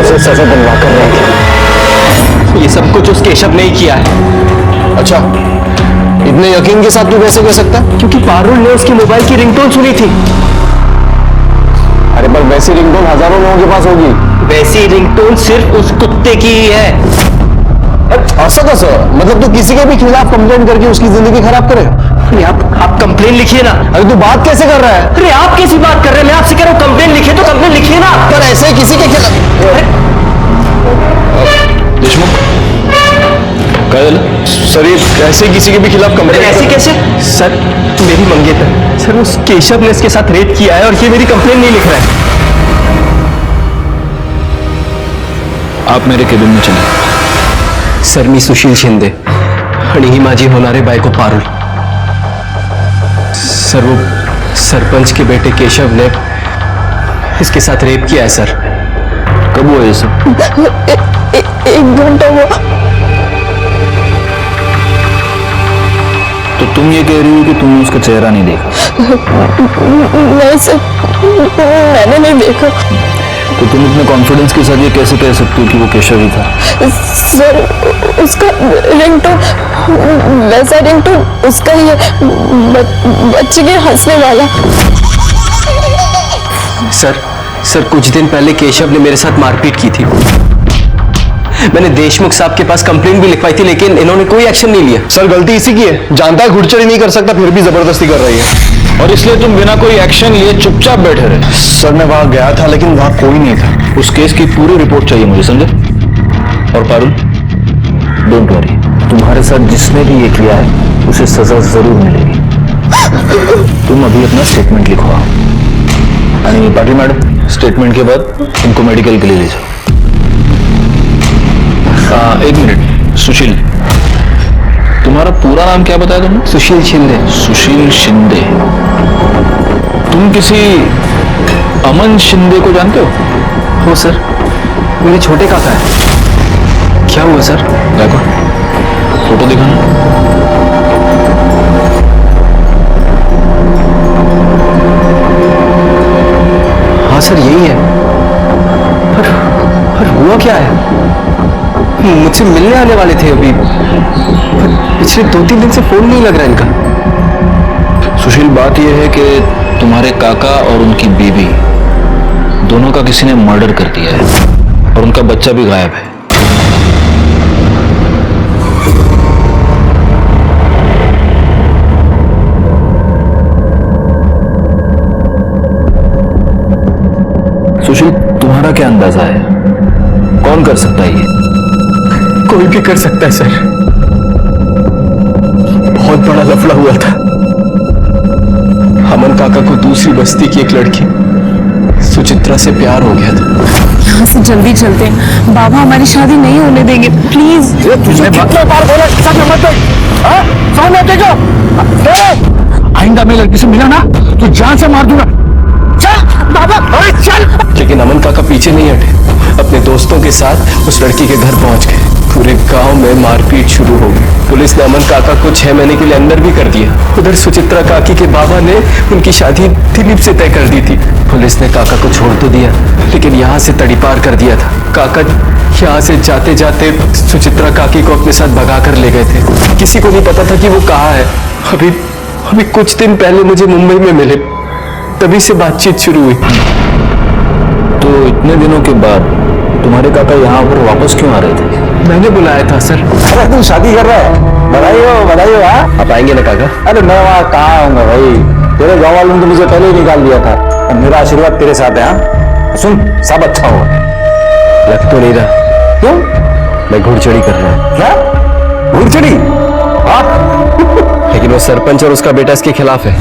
उसे सजा दिलवा कर रहेगी। ये सब कुछ उस केशव ने ही किया है। अच्छा, इतने यकीन के साथ तू कैसे कह सकता है? क्योंकि पारुल ने उसकी मोबाइल की रिंगटोन सुनी थी। अरे पर वैसी रिंगटोन हजारों लोगों के पास होगी। वैसी रिंगटोन सिर्फ उस कुत्ते की ही है। ऐसा कैसे? मतलब तू किसी के भी खिलाफ कंप्लेंट करके उसकी जिंदगी खराब करे? आप कंप्लेन लिखिए ना। अरे तू बात कैसे कर रहा है? अरे आप कैसी बात कर रहे हैं? मैं आपसे कह रहा हूँ कंप्लेन लिखिए तो कंप्लेन लिखिए ना। पर ऐसे किसी के खिलाफ देशमुख काजल, सर ये ऐसे किसी के भी खिलाफ कंप्लेंट ऐसे कैसे? सर मेरी मंगेतर सर, उस केशव ने इसके साथ रेप किया है और ये मेरी कंप्लेन नहीं लिख रहा है। आप मेरे केबिन में चले। सर, मी सुशील शिंदे आणि ही माझी होणारे बायको पारुल। सर, वो सरपंच के बेटे केशव ने इसके साथ रेप किया है सर। कब हुआ ये सब? 1 घंटा हुआ। तो तुम ये कह रही हो कि तुमने उसका चेहरा नहीं देखा? नहीं सर, मैंने नहीं देखा। तो तुम इतने कॉन्फिडेंस के साथ ये कैसे कह सकते हो कि वो केशव ही था? सर, उसका रिंगटोन, वैसा रिंगटोन उसका ही है, बच्चे के हंसने वाला। सर कुछ दिन पहले केशव ने मेरे साथ मारपीट की थी। मैंने देशमुख साहब के पास कंप्लेंट भी लिखवाई थी, लेकिन इन्होंने कोई एक्शन नहीं लिया। सर गलती इसी की है, जानता है घुड़चढ़ी नहीं कर सकता फिर भी जबरदस्ती कर रही है। और इसलिए तुम बिना कोई एक्शन लिए चुपचाप बैठे रहे। सर मैं वहां गया था लेकिन वहां कोई नहीं था। उस केस की पूरी रिपोर्ट चाहिए मुझे, समझे? और पारुल, डोंट वरी, तुम्हारे साथ जिसने भी ये किया है उसे सजा जरूर मिलेगी। तुम अभी अपना स्टेटमेंट लिखवाओ। पाटिल मैडम, स्टेटमेंट के बाद इनको मेडिकल के लिए ले जाओ। 1 मिनट, सुशील, तुम्हारा पूरा नाम क्या बताया तुमने? सुशील शिंदे। सुशील शिंदे। तुम किसी अमन शिंदे को जानते हो? हो सर, मेरे छोटे काका है। क्या हुआ सर? देखो, फोटो दिखाना। हाँ सर, यही है। पर हुआ क्या है? मुझसे मिलने आने वाले थे अभी, पर पिछले 2-3 दिन से फोन नहीं लग रहा इनका। सुशील, बात यह है कि तुम्हारे काका और उनकी बीवी दोनों का किसी ने मर्डर कर दिया है और उनका बच्चा भी गायब है। सुशील, तुम्हारा क्या अंदाजा है, कौन कर सकता है ये? कोई भी कर सकता है सर। बहुत बड़ा लफड़ा हुआ था। अमन काका को दूसरी बस्ती की एक लड़की सुचित्रा से प्यार हो गया था। यहाँ से जल्दी चलते हैं, बाबा हमारी शादी नहीं होने देंगे, प्लीज। तुझे कितने बार बोला सब मत देखो, आइंदा मैं लड़की से मिला ना तो जान से मार दूंगा। चल बाबा, अरे चल। लेकिन अमन काका पीछे नहीं हटे, अपने दोस्तों के साथ उस लड़की के घर पहुंच गए। पूरे गांव में मारपीट शुरू हो गई। पुलिस ने अमन काका को 6 महीने के लिए अंदर भी कर दिया। उधर सुचित्रा काकी के बाबा ने उनकी शादी दिलीप से तय कर दी थी। पुलिस ने काका को छोड़ तो दिया, लेकिन यहाँ से तड़ीपार कर दिया था। काका यहाँ से जाते जाते सुचित्रा काकी को अपने साथ भगा कर ले गए थे। किसी को नहीं पता था कि वो कहाँ है। अभी कुछ दिन पहले मुझे मुंबई में मिले, तभी से बातचीत शुरू हुई। तो इतने दिनों के बाद तुम्हारे काका यहाँ पर वापस क्यों आ रहे थे? मैंने बुलाया था सर। अरे तू शादी कर रहा है, बधाई हो हाँ। आप आएंगे ना काका? अरे मैं वहाँ कहाँ आऊंगा भाई, तेरे गाँव वालों ने तो मुझे पहले ही निकाल दिया था। और मेरा आशीर्वाद तेरे साथ है। हाँ सुन, सब अच्छा होगा। लग तो नहीं रहा। क्यों? मैं घुड़चढ़ी कर रहा हूँ। क्या घुड़चढ़ी? लेकिन वो सरपंच और उसका बेटा इसके खिलाफ है,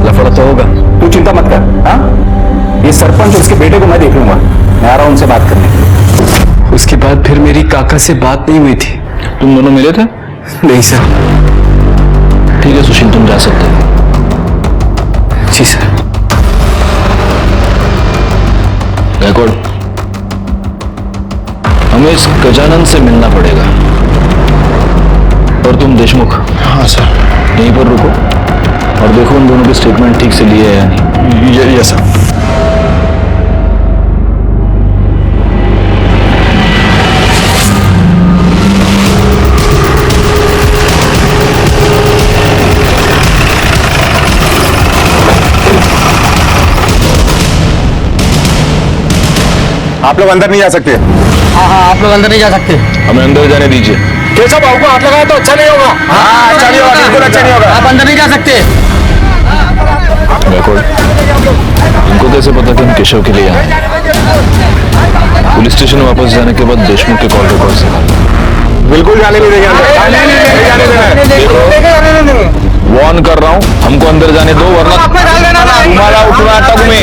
लफड़ा तो होगा। तू चिंता मत कर। हाँ, ये सरपंच और उसके बेटे को मैं देख लूंगा। मैं आ रहा हूं उनसे बात करने। उसके बाद फिर मेरी काका से बात नहीं हुई थी। तुम दोनों मिले थे? नहीं सर। ठीक है सुशील, तुम जा सकते हो। जी सर। गायकवाड़, हमें इस गजानन से मिलना पड़ेगा। और तुम देशमुख? हाँ सर। यहीं पर रुको और देखो उन दोनों के स्टेटमेंट ठीक से लिए है या नहीं। ये सर। आप लोग अंदर नहीं जा सकते। हाँ, आप लोग अंदर नहीं जा सकते। हमें अंदर जाने दीजिए। केशव बाबू को हाथ लगाया तो अच्छा नहीं होगा। हाँ, अच्छा नहीं होगा, बिल्कुल अच्छा नहीं होगा। आप अंदर नहीं जा सकते। गायकवाड़, इनको कैसे पता कि हम केशव के लिए आए? पुलिस स्टेशन वापस जाने के बाद देशमुख के कॉल रिकॉर्ड से बिल्कुल जाने नहीं देंगे अंदर। वार्न कर रहा हूँ, हमको अंदर जाने दो वरना तुम्हारा उठना टग में।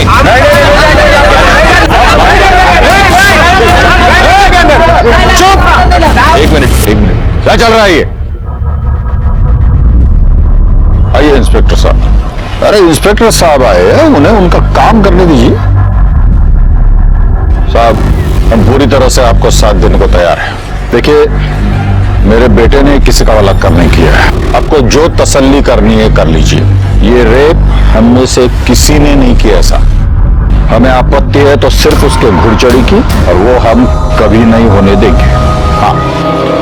चुप। एक मिनट। क्या चल रहा है ये? आइए इंस्पेक्टर साहब। अरे इंस्पेक्टर साहब आए हैं, उन्हें उनका काम करने दीजिए। साहब, हम पूरी तरह से आपको साथ देने को तैयार हैं। देखिए, मेरे बेटे ने किसी का बलात्कार नहीं किया है। आपको जो तसल्ली करनी है कर लीजिए। ये रेप हम में से किसी ने नहीं किया। ऐसा हमें आपत्ति है तो सिर्फ उसके घुड़चढ़ी की, और वो हम कभी नहीं होने देंगे। हाँ।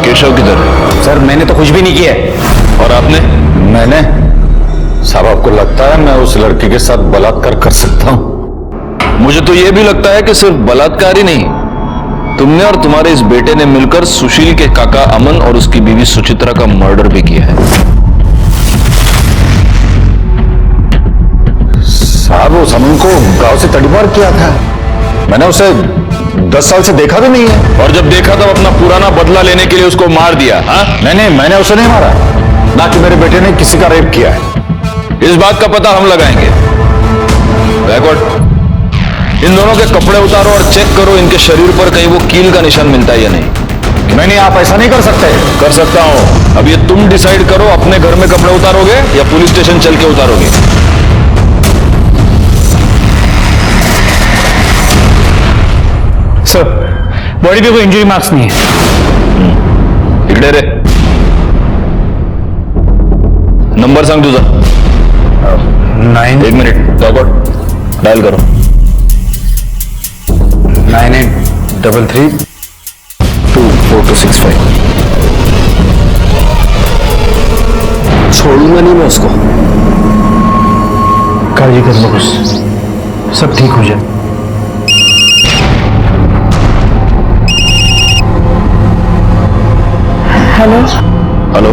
केशव किधर है? सर मैंने तो कुछ भी नहीं किया। और आपने? मैंने? साहब, आपको लगता है मैं उस लड़की के साथ बलात्कार कर सकता हूं? मुझे तो यह भी लगता है कि सिर्फ बलात्कार ही नहीं, तुमने और तुम्हारे इस बेटे ने मिलकर सुशील के काका अमन और उसकी बीवी सुचित्रा का मर्डर भी किया है। साहब, उस अमन को गांव से तड़ीपार किया था। मैंने उसे 10 साल से देखा भी नहीं है। और जब देखा तब अपना पुराना बदला लेने के लिए उसको मार दिया। हाँ? नहीं, मैंने उसे नहीं मारा, ना कि मेरे बेटे ने किसी का रेप किया है। इस बात का पता हम लगाएंगे। गायकवाड़, इन दोनों के कपड़े उतारो और चेक करो इनके शरीर पर कहीं वो कील का निशान मिलता है या नहीं। नहीं, आप ऐसा नहीं कर सकते। कर सकता हूं। अब ये तुम डिसाइड करो, अपने घर में कपड़े उतारोगे या पुलिस स्टेशन चल के उतारोगे। सर, बॉडी पे कोई इंजरी मार्क्स नहीं है। इकडे रे, नंबर सांग तुझा। 9। एक मिनिट, गायकवाड़ डायल करो। 9833 24265। छोड़ूंगा नहीं मैं उसको। काळजी कर नकोस, सब ठीक हो जाए। हेलो। हेलो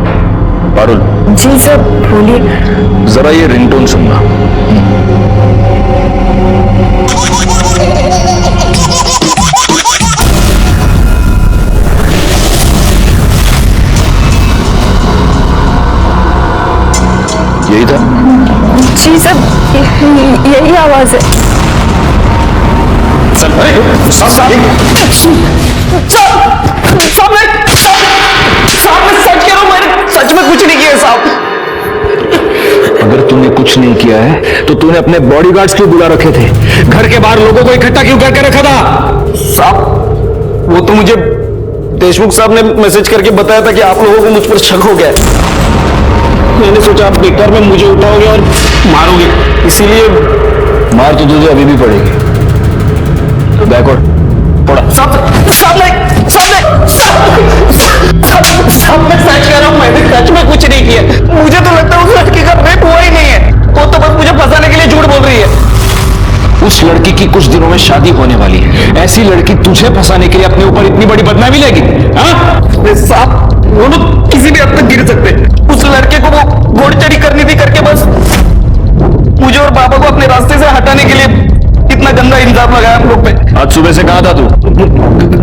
पारुल। जी सर, बोलिए। जरा ये रिंगटोन सुनना। यही था? जी सर, यही आवाज है। सर सच में कुछ नहीं किया साहब। अगर तूने कुछ नहीं किया है तो तूने अपने बॉडीगार्ड्स क्यों बुला रखे थे? घर के बाहर लोगों को इकट्ठा क्यों करके रखा था? साहब वो तो मुझे देशमुख साहब ने मैसेज करके बताया था कि आप लोगों को मुझ पर शक हो गया है। मैंने सोचा आप बेकार में मुझे उठाओगे और मारोगे, इसीलिए। मार तो तुझे अभी भी पड़ेगी। बैकवर्ड थोड़ा। साहब मैं सच कह रहा हूँ, मैंने सच में कुछ नहीं किया। मुझे तो लगता है उस लड़की का रेप हुआ ही नहीं है, वो तो बस मुझे फंसाने के लिए झूठ बोल रही है। उस लड़की की कुछ दिनों में शादी होने वाली है, ऐसी लड़की तुझे फंसाने के लिए अपने ऊपर इतनी बड़ी बदनामी लेगी? हाँ साहब वो लोग किसी भी हद तक गिर सकते। उस लड़के को वो घोड़चढ़ी करनी थी करके बस मुझे और बाबा को अपने रास्ते से हटाने के लिए इतना गंदा इल्जाम लगाया हम लोग पे। आज सुबह से कहां था तू?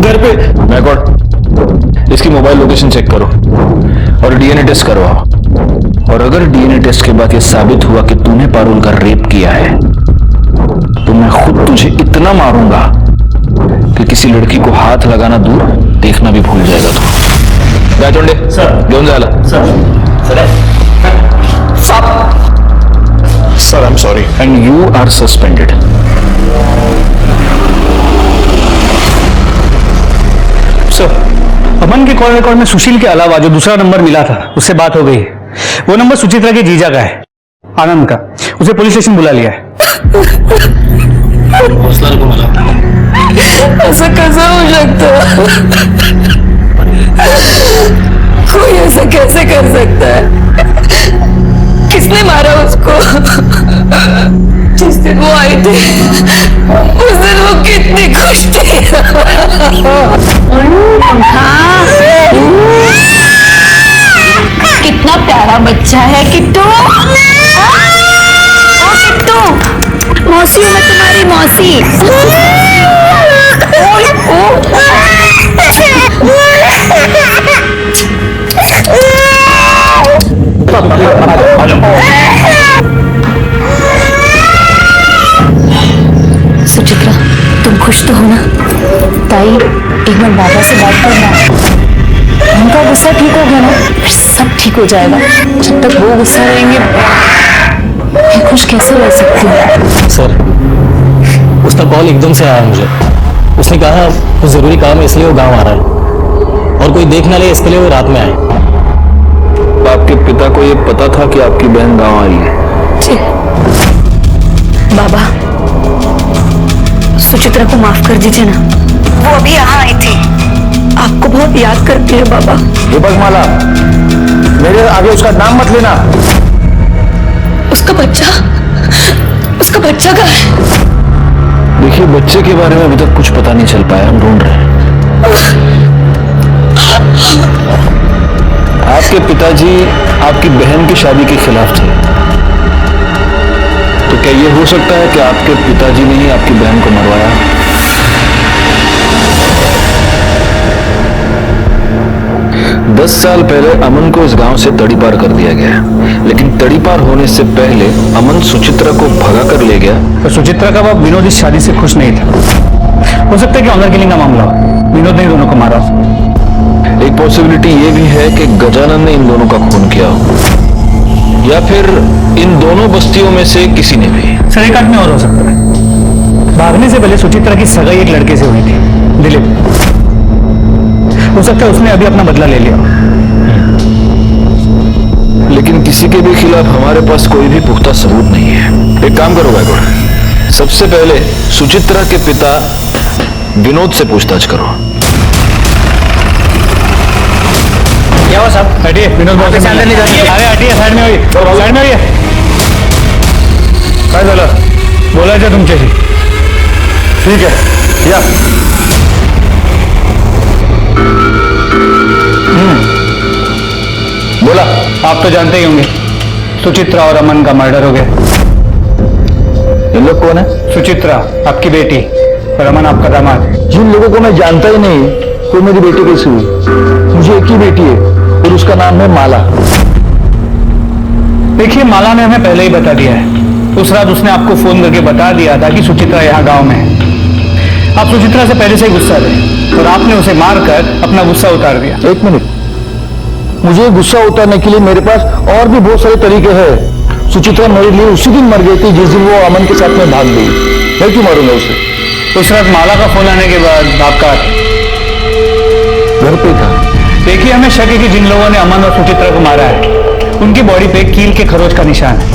घर पे। बैकवर्ड इसकी मोबाइल लोकेशन चेक करो और डीएनए टेस्ट करवाओ। और अगर डीएनए टेस्ट के बाद यह साबित हुआ कि तूने पारुल का रेप किया है तो मैं खुद तुझे इतना मारूंगा कि किसी लड़की को हाथ लगाना दूर देखना भी भूल जाएगा तू। बैचोंडे सर घेऊन जायला sir I am sorry and you are suspended. Sir Aman के कॉल रिकॉर्ड में सुशील के अलावा जो दूसरा नंबर मिला था उससे बात हो गई है। वो नंबर सुचित्रा के जीजा का है, आनंद का। उसे पुलिस स्टेशन बुला लिया है। ऐसा कैसे हो सकता है? कोई ऐसा कैसे कर सकता है? किसने मारा उसको? जिस दिन वो आई थी उस दिन वो कितनी खुश थी। कितना प्यारा बच्चा है किट्टू। किट्टू मौसी हूँ मैं, तुम्हारी मौसी। सुचित्रा तुम खुश तो हो ना? ताई एक बार बाबा से बात करना, उनका गुस्सा ठीक हो गया ना, फिर सब ठीक हो जाएगा। जब तक वो गुस्सा रहेंगे मैं खुश कैसे रह सकती हूँ? सर उसका कॉल एकदम से आया मुझे। उसने कहा कुछ जरूरी काम है इसलिए वो गांव आ रहा है और कोई देख ना ले इसके लिए वो रात में आए। आपके पिता को यह पता था कि आपकी बहन गांव आई है? जी बाबा, सुचित्रा को माफ कर दीजिए ना, वो अभी यहाँ आई थी, आपको बहुत याद करती है बाबा। दीपकमाला मेरे आगे उसका नाम मत लेना। उसका बच्चा कहाँ है? देखिए बच्चे के बारे में अभी तक कुछ पता नहीं चल पाया, हम ढूंढ रहे हैं। आपके पिताजी आपकी बहन की शादी के खिलाफ थे, तो क्या यह हो सकता है कि आपके पिताजी ने ही आपकी बहन को मरवाया? 10 साल पहले अमन को इस गांव से तड़ीपार कर दिया गया, लेकिन तड़ीपार होने से पहले अमन सुचित्रा को भगा कर ले गया। तो सुचित्रा का बाप विनोद इस शादी से खुश नहीं था। हो सकता है कि ऑनर किलिंग का मामला हो, विनोद ने इन दोनों को मारा। एक पॉसिबिलिटी ये भी है कि गजानन ने इन दोनों का खून किया हो, या फिर इन दोनों बस्तियों में से किसी ने भी। सर एक आदमी और हो सकता है। भागने से पहले सुचित्रा की सगाई एक लड़के से हुई थी, दिलीप। हो सकता है उसने अभी अपना बदला ले लिया। लेकिन किसी के भी खिलाफ हमारे पास कोई भी पुख्ता सबूत नहीं है। एक काम करो बैकवर्ड, सबसे पहले सुचित्रा के पिता विनोद से पूछताछ करो। क्या हुआ साहब? हटिए, विनोद बहुत से अंदर नहीं जा सकते। अरे हटिए, साइड में होइए, साइड में होइए। काय झालं? बोलायचं तुमच्याशी। ठीक है या बोला। आप तो जानते ही होंगे सुचित्रा और अमन का मर्डर हो गया। इन लोग कौन है? सुचित्रा आपकी बेटी और अमन आपका दामाद। जिन लोगों को मैं जानता ही नहीं वो मेरी बेटी कैसी हुई? मुझे एक ही बेटी है और उसका नाम है माला। देखिए माला ने हमें पहले ही बता दिया है। उस रात उसने आपको फोन करके बता दिया था कि सुचित्रा यहाँ गांव में है। आप सुचित्रा से पहले से ही गुस्सा थे और आपने उसे मारकर अपना गुस्सा उतार दिया। एक मिनट, मुझे गुस्सा उतारने के लिए मेरे पास और भी बहुत सारे तरीके हैं। सुचित्रा मेरे लिए उसी दिन मर गई थी जिस दिन वो अमन के साथ में भाग गई। मैं क्यों मारूंगा उसे? उस रात माला का फोन आने के बाद आपका घर पे था। देखिए, हमें शक है कि जिन लोगों ने अमन और सुचित्रा को मारा है उनकी बॉडी पे कील के खरोच का निशान है।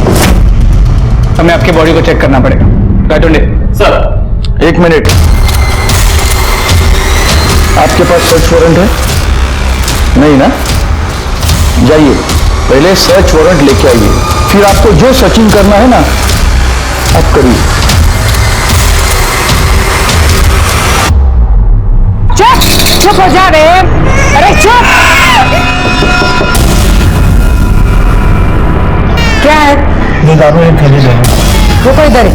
हमें आपकी बॉडी को चेक करना पड़ेगा। गायतोंडे सर, एक मिनट, आपके पास सर्च वारंट है? नहीं ना? जाइए, पहले सर्च वारंट लेके आइए, फिर आपको जो सर्चिंग करना है ना आप करिए। चुप हो जा रे। अरे चुप। क्या है? ये दारू एक थैली दे। वो कोई इधर है।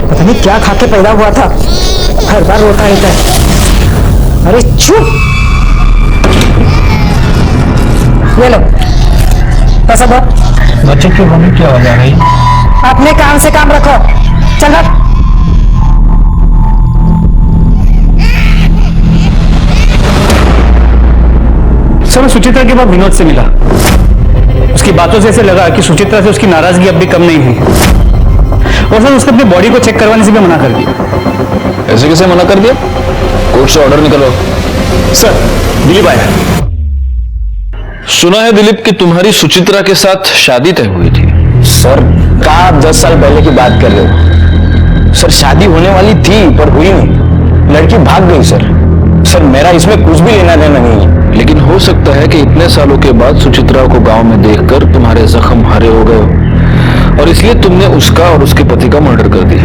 पता नहीं क्या खा के पैदा हुआ था, हर बार रोता रहता है। अरे चुप। ये लो पैसा दो। बच्चे की मम्मी क्या हो जा रही? अपने काम से काम रखो। चल रख। सर, मैं सुचित्रा के बाद विनोद से मिला। उसकी बातों से ऐसे लगा कि सुचित्रा से उसकी नाराजगी अब भी कम नहीं हुई और सर उसने अपनी बॉडी को चेक करवाने से भी मना कर दिया। ऐसे कैसे मना कर दिया? कोर्ट से ऑर्डर निकलो। सर, दिलीप आया। सुना है दिलीप कि तुम्हारी सुचित्रा के साथ शादी तय हुई थी। सर, कहा आप 10 साल पहले की बात कर रहे हो? सर, शादी होने वाली थी पर हुई नहीं, लड़की भाग गई सर। सर, मेरा इसमें कुछ भी लेना देना नहीं है। लेकिन हो सकता है कि इतने सालों के बाद सुचित्रा को गांव में देखकर तुम्हारे जख्म हरे हो गए हो और इसलिए तुमने उसका और उसके पति का मर्डर कर दिया।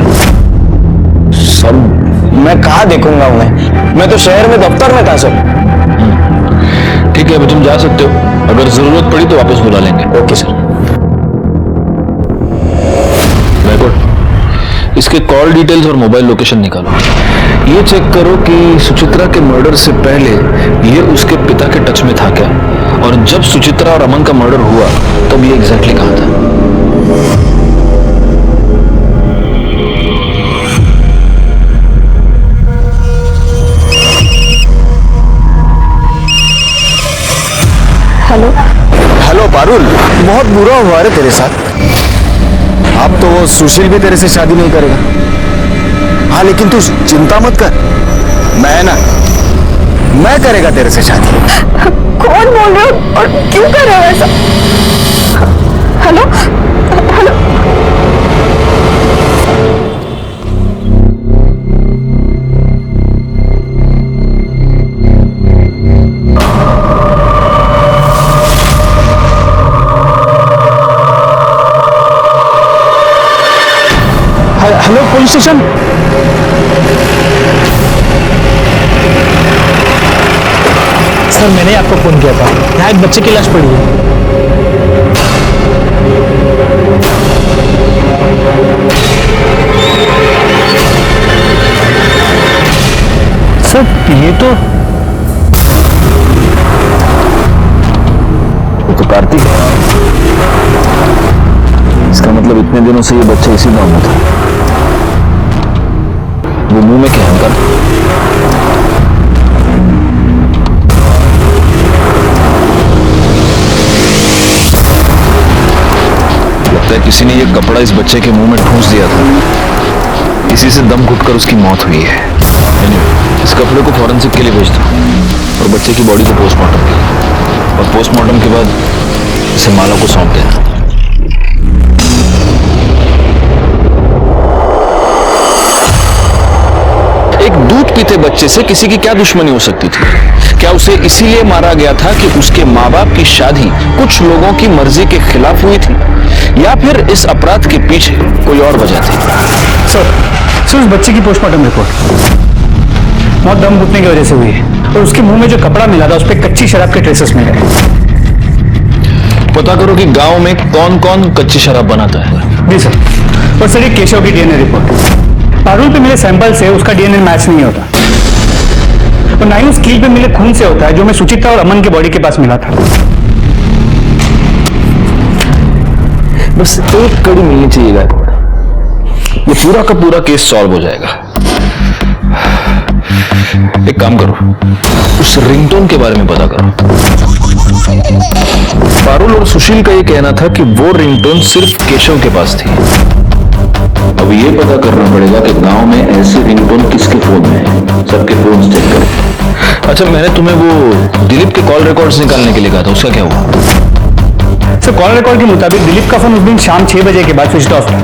सर, मैं कहाँ देखूंगा उन्हें? मैं तो शहर में दफ्तर में था सर। ठीक है, अभी तुम जा सकते हो। अगर जरूरत पड़ी तो वापस बुला लेंगे। Okay sir. इसके कॉल डिटेल्स और मोबाइल लोकेशन निकालो। ये चेक करो कि सुचित्रा के मर्डर से पहले ये उसके पिता के टच में था क्या, और जब सुचित्रा और अमन का मर्डर हुआ तब ये एग्जैक्टली कहां था। हेलो हेलो पारुल, बहुत बुरा हुआ रे तेरे साथ। अब तो वो सुशील भी तेरे से शादी नहीं करेगा। हाँ, लेकिन तू चिंता मत कर, मैं करेगा तेरे से शादी। कौन बोल रहे हो और क्यों कर रहे हो ऐसा? Hello hello. Hello, police station. Sir, मैंने आपको फोन किया था। यहाँ एक बच्चे की लाश पड़ी है। सर, ये तो कार्तिक है। इसका मतलब इतने दिनों से ये बच्चा इसी गांव में था। वो मुंह में क्या है? लगता है किसी ने ये कपड़ा इस बच्चे के मुंह में ठूंस दिया था। इसी से दम घुटकर उसकी मौत हुई है। Anyway, इस कपड़े को फॉरेंसिक के लिए भेज दो और बच्चे की बॉडी को पोस्टमार्टम के लिए, और पोस्टमार्टम के बाद इसे माला को सौंप देना। एक दूध पीते बच्चे से किसी की क्या दुश्मनी हो सकती थी? क्या उसे इसीलिए मारा गया था कि उसके माँ बाप की शादी कुछ लोगों की मर्जी के खिलाफ हुई थी, या फिर इस अपराध के पीछे कोई और वजह थी? सर, उस बच्चे की पोस्टमार्टम रिपोर्ट मौत दम घुटने की वजह से हुई है और उसके मुंह में जो कपड़ा मिला था उस पर कच्ची शराब के ट्रेसेस मिले। पता करो कि गांव में कौन कौन कच्ची शराब बनाता है। जी सर। और सर, एक केशव की डीएनए रिपोर्ट, पारुल पे मिले सैंपल से उसका डीएनए मैच नहीं होता और ना ही उस कील पे मिले खून से होता है जो मैं सुचित्रा और अमन के बॉडी के पास मिला था। बस एक कड़ी मिलनी चाहिए गायकवाड़, ये पूरा का पूरा केस सॉल्व हो जाएगा। एक काम करो, उस रिंगटोन के बारे में पता करो। पारुल और सुशील का ये कहना था कि वो रिंगटोन सिर्फ केशव के पास थी। अब ये पता करना पड़ेगा कि गांव में ऐसे रिंगटोन किसके फोन में है। सबके फोन चेक करें। अच्छा, मैंने तुम्हें वो दिलीप के कॉल रिकॉर्ड्स निकालने के लिए कहा था, उसका क्या हुआ? सर, कॉल रिकॉर्ड के मुताबिक दिलीप का फोन उस दिन शाम 6 बजे के बाद स्विच ऑफ था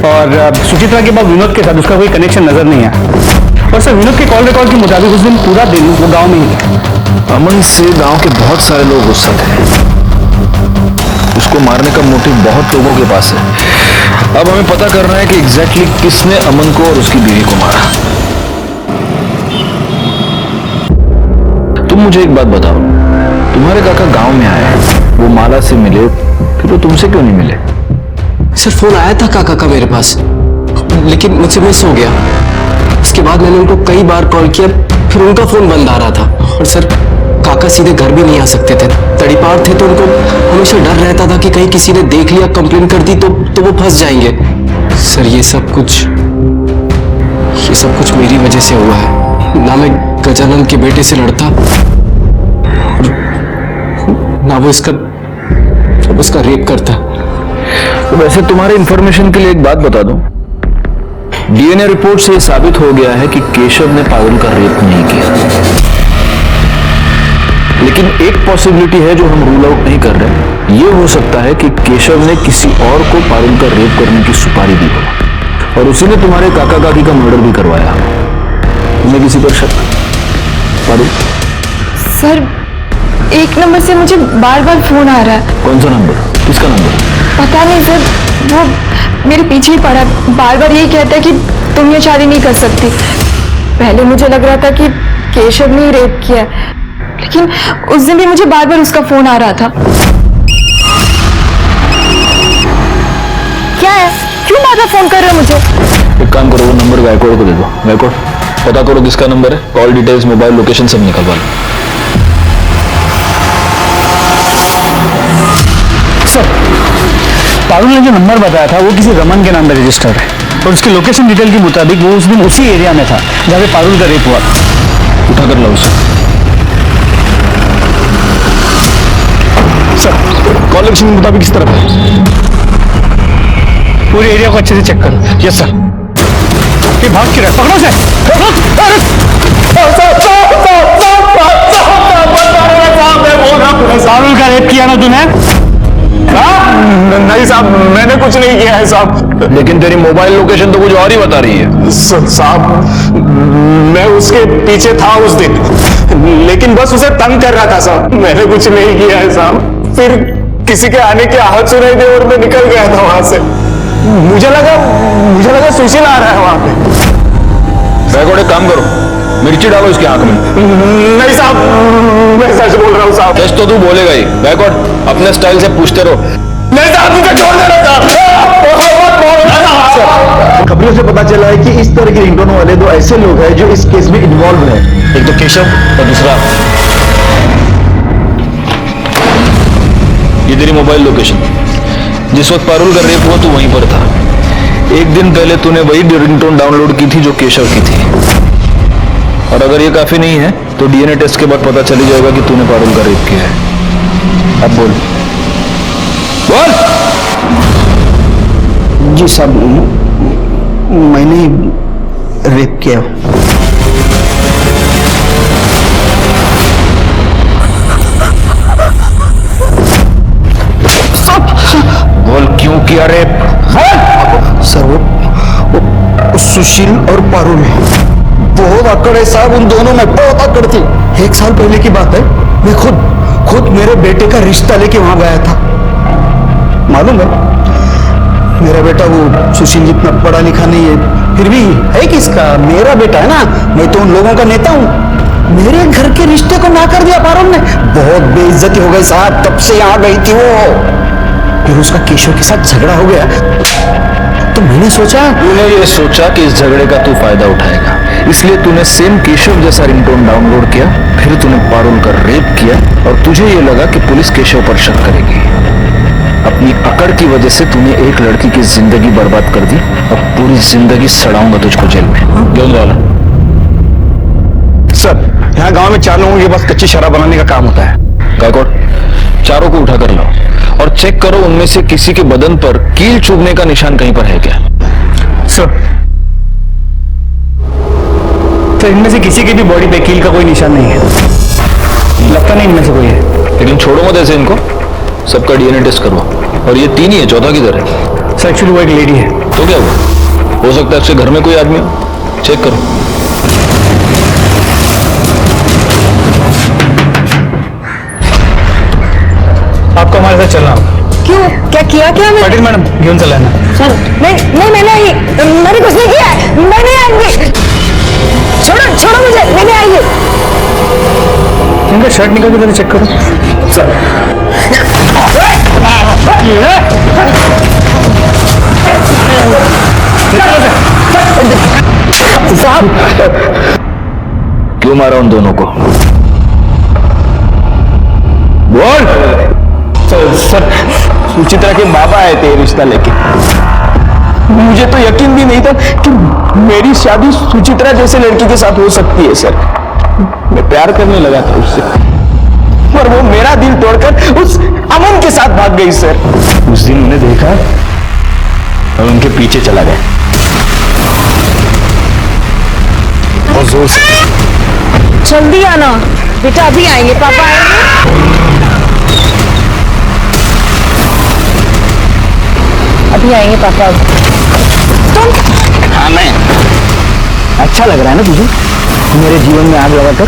और सुचित्रा के बाद विनोद के साथ उसका कोई कनेक्शन नजर नहीं आया। और सर, विनोद के कॉल रिकॉर्ड के मुताबिक उस दिन पूरा दिन वो गांव में ही था। अमन से गांव के बहुत सारे लोग गुस्सा थे, उसको मारने का मोटिव बहुत लोगों के पास है। अब हमें पता करना है कि एग्जैक्टली किसने अमन को और उसकी बीवी को मारा। तुम मुझे एक बात बताओ, तुम्हारे काका गांव में आए, वो माला से मिले, फिर वो तुमसे क्यों नहीं मिले? सर, फोन आया था काका का मेरे पास, लेकिन मुझसे मिस हो गया। इसके बाद मैंने उनको कई बार कॉल किया, फिर उनका फोन बंद आ रहा था। और सर, काका सीधे घर भी नहीं आ सकते थे, तड़ीपार थे, तो उनको हमेशा डर रहता था कि कहीं किसी ने देख लिया, कंप्लेन कर दी तो वो फंस जाएंगे। सर, ये सब कुछ मेरी वजह से हुआ है। ना मैं गजानंद के बेटे से लड़ता, ना वो उसका रेप करता। तो वैसे तुम्हारे इंफॉर्मेशन के लिए एक बात बता दूं, डीएनए रिपोर्ट से साबित हो गया है कि केशव ने पारुल का रेप नहीं किया। लेकिन एक पॉसिबिलिटी है जो हम रूल आउट नहीं कर रहे। ये हो सकता है कि केशव ने किसी और को पारुल का रेप करने की सुपारी दी हो और उसी ने तुम्हारे काका काकी का मर्डर भी करवाया। तुम्हें किसी पर शक? पारुल? सर, एक नंबर से मुझे बार बार फोन आ रहा है। कौन सा नंबर? किसका नंबर? पता नहीं सर, वो मेरे पीछे ही पड़ा, बार बार यही कहता है कि तुम ये शादी नहीं कर सकती। पहले मुझे लग रहा था कि केशव ने ही रेप किया, लेकिन उस दिन भी मुझे बार बार उसका फोन आ रहा था। क्या है, क्यों बार बार फोन कर रहे हो मुझे? एक काम करो, वो नंबर गायकवाड़ को दे दो। गायकवाड़, पता करो किसका नंबर है, कॉल डिटेल्स, मोबाइल लोकेशन सब निकलवा लो। सर, पारुल ने जो नंबर बताया था वो किसी रमन के नाम पर रजिस्टर्ड है और उसकी लोकेशन डिटेल के मुताबिक वो उस दिन उसी एरिया में था जहाँ पे पारुल का रेप हुआ। उठा कर लो उसे। सर, कॉल लोकेशन के मुताबिक किस तरफ है? पूरे एरिया को अच्छे से चेक करो। Yes sir. ये भाग के रहा, पकड़ो से। पारुल का रेप किया ना तूने? नहीं साहब, मैंने कुछ नहीं किया है साहब। लेकिन तेरी मोबाइल लोकेशन तो कुछ और ही बता रही है। साहब, मैं उसके पीछे था उस दिन, लेकिन बस उसे तंग कर रहा था साहब। मैंने कुछ नहीं किया है साहब। फिर किसी के आने की आहट सुनाई दी और मैं निकल गया था वहां से। मुझे लगा सुशील आ रहा है वहां पे। बैगोड़े काम करो, मिर्ची डालो इसकी आंख में। नहीं साहब, मैं सच बोल रहा हूँ साहब। सच तो तू बोलेगा ही। बैगोड़, अपने स्टाइल से पूछते रहो। नहीं साहब, मुझे छोड़ देना साहब। खबरों से पता चला है कि इस तरह के रिंगटोन वाले दो ऐसे लोग हैं जो इस केस में इन्वॉल्व हैं। एक तो केशव और दूसरा ये तेरी मोबाइल लोकेशन। जिस वक्त पारुल का रेप हुआ तू वहीं पर था। एक दिन पहले तूने वही रिंगटोन डाउनलोड की थी जो केशव की थी। और अगर ये काफी नहीं है तो डीएनए टेस्ट के बाद पता चल ही जाएगा कि तूने पारुल का रेप किया है। अब बोल बोल। जी साहब, मैंने रेप किया। बोल, क्यों किया रेप? सर, वो सुशील और पारुल बहुत अकड़ है साहब, उन दोनों में बहुत अकड़ थी। 1 साल पहले की बात है, मैं खुद मेरे बेटे का रिश्ता लेके वहां गया था। मालूम है, मेरा बेटा वो सुशील जितना पढ़ा लिखा नहीं है, फिर भी है किसका, मेरा बेटा है ना। मैं तो उन लोगों का नेता हूँ। मेरे घर के रिश्ते को ना कर दिया पारुल ने। बहुत बेइज्जती हो गई साहब, तब से यहाँ गई थी वो। फिर उसका केशव के साथ झगड़ा हो गया, तो मैंने सोचा। तूने ये सोचा कि इस झगड़े का तू फायदा उठाएगा, इसलिए तूने सेम केशव जैसा रिंगटोन डाउनलोड किया। फिर तूने पारुल का रेप किया और तुझे ये लगा कि पुलिस केशव पर शक करेगी। अपनी अकड़ की वजह से तूने एक लड़की की जिंदगी बर्बाद कर दी। अब पूरी जिंदगी सड़ाऊंगा तुझको जेल में। क्यों वाला? सर, यहाँ गांव में 4 लोगों के पास कच्ची शराब बनाने का काम होता है। गायकवाड़, चारों को उठा कर लाओ और चेक करो उनमें से किसी के बदन पर कील चुभने का निशान कहीं पर है क्या। सर, तो इनमें से किसी की भी बॉडी पे कील का कोई निशान नहीं है। लगता नहीं इनमें से कोई है। लेकिन छोड़ो मत ऐसे इनको, सबका डीएनए टेस्ट करवा। और ये 3 ही है, चौथा किधर है? सर एक्चुअली वो एक लेडी है। तो क्या हुआ? हो सकता है उसके घर में कोई आदमी हो। चेक करो। आपको हमारे साथ चलना होगा। क्यों? क्या किया क्या मैं? पाटिल मैडम घेऊन चला ना। सर नहीं मैंने कुछ नहीं किया है। मैं नहीं आऊंगी। छोड़ो मुझे, मैं नहीं आएंगी। इनका शर्ट निकाल के जरा चेक करो। सर क्यों मारा उन दोनों को? बोल। सर सुचित्रा के बाबा आए थे रिश्ता लेके। मुझे तो यकीन भी नहीं था कि मेरी शादी सुचित्रा जैसे लड़की के साथ हो सकती है सर। मैं प्यार करने लगा था उससे, पर वो मेरा दिल तोड़कर उस अमन के साथ भाग गई सर। उस दिन उन्हें देखा और उनके पीछे चला गया। बहुत जोर से। जल्दी आना बेटा, अभी आएंगे, पापा आएंगे। अभी आएंगे पापा। तुम? हाँ मैं। अच्छा लग रहा है ना तुझे मेरे जीवन में आग लगाकर?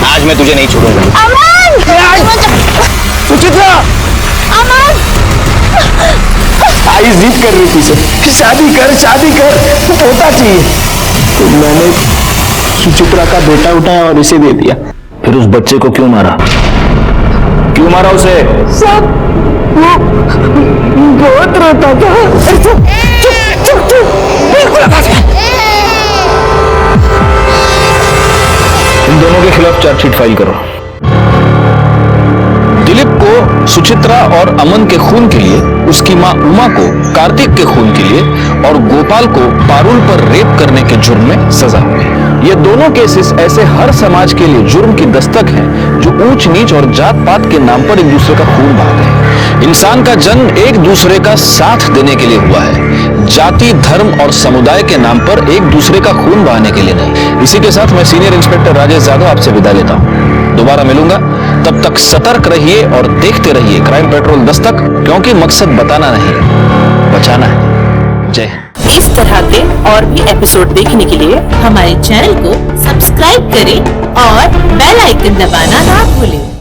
आज मैं तुझे नहीं छोड़ूंगा। अमन! सुचित्रा! अमन! आई जिद कर रही थी सर, शादी कर होता चाहिए। तो मैंने सुचित्रा का बेटा उठाया और इसे दे दिया। फिर उस बच्चे को क्यों मारा? क्यों मारा उसे? सब वो बहुत रोता था। चुप बिल्कुल आवाज मत। इन दोनों के खिलाफ चार्जशीट फाइल करो। दिलीप को सुचित्रा और अमन के खून के लिए, उसकी मां उमा को कार्तिक के खून के लिए और गोपाल को पारुल पर रेप करने के जुर्म में सजा हुई। ये दोनों केसेस ऐसे हर समाज के लिए जुर्म की दस्तक हैं जो ऊंच नीच और जात पात के नाम पर एक दूसरे का खून बहाते हैं। इंसान का जन्म एक दूसरे का साथ देने के लिए हुआ है, जाति, धर्म और समुदाय के नाम पर एक दूसरे का खून बहाने के लिए नहीं। इसी के साथ मैं सीनियर इंस्पेक्टर राजेश यादव आपसे विदा लेता हूं। दोबारा मिलूंगा, तब तक सतर्क रहिए और देखते रहिए क्राइम पेट्रोल दस्तक, क्योंकि मकसद बताना नहीं, बचाना है। जय हिंद। इस तरह के और भी एपिसोड देखने के लिए हमारे चैनल को सब्सक्राइब करें और बेल आइकन दबाना ना भूलें।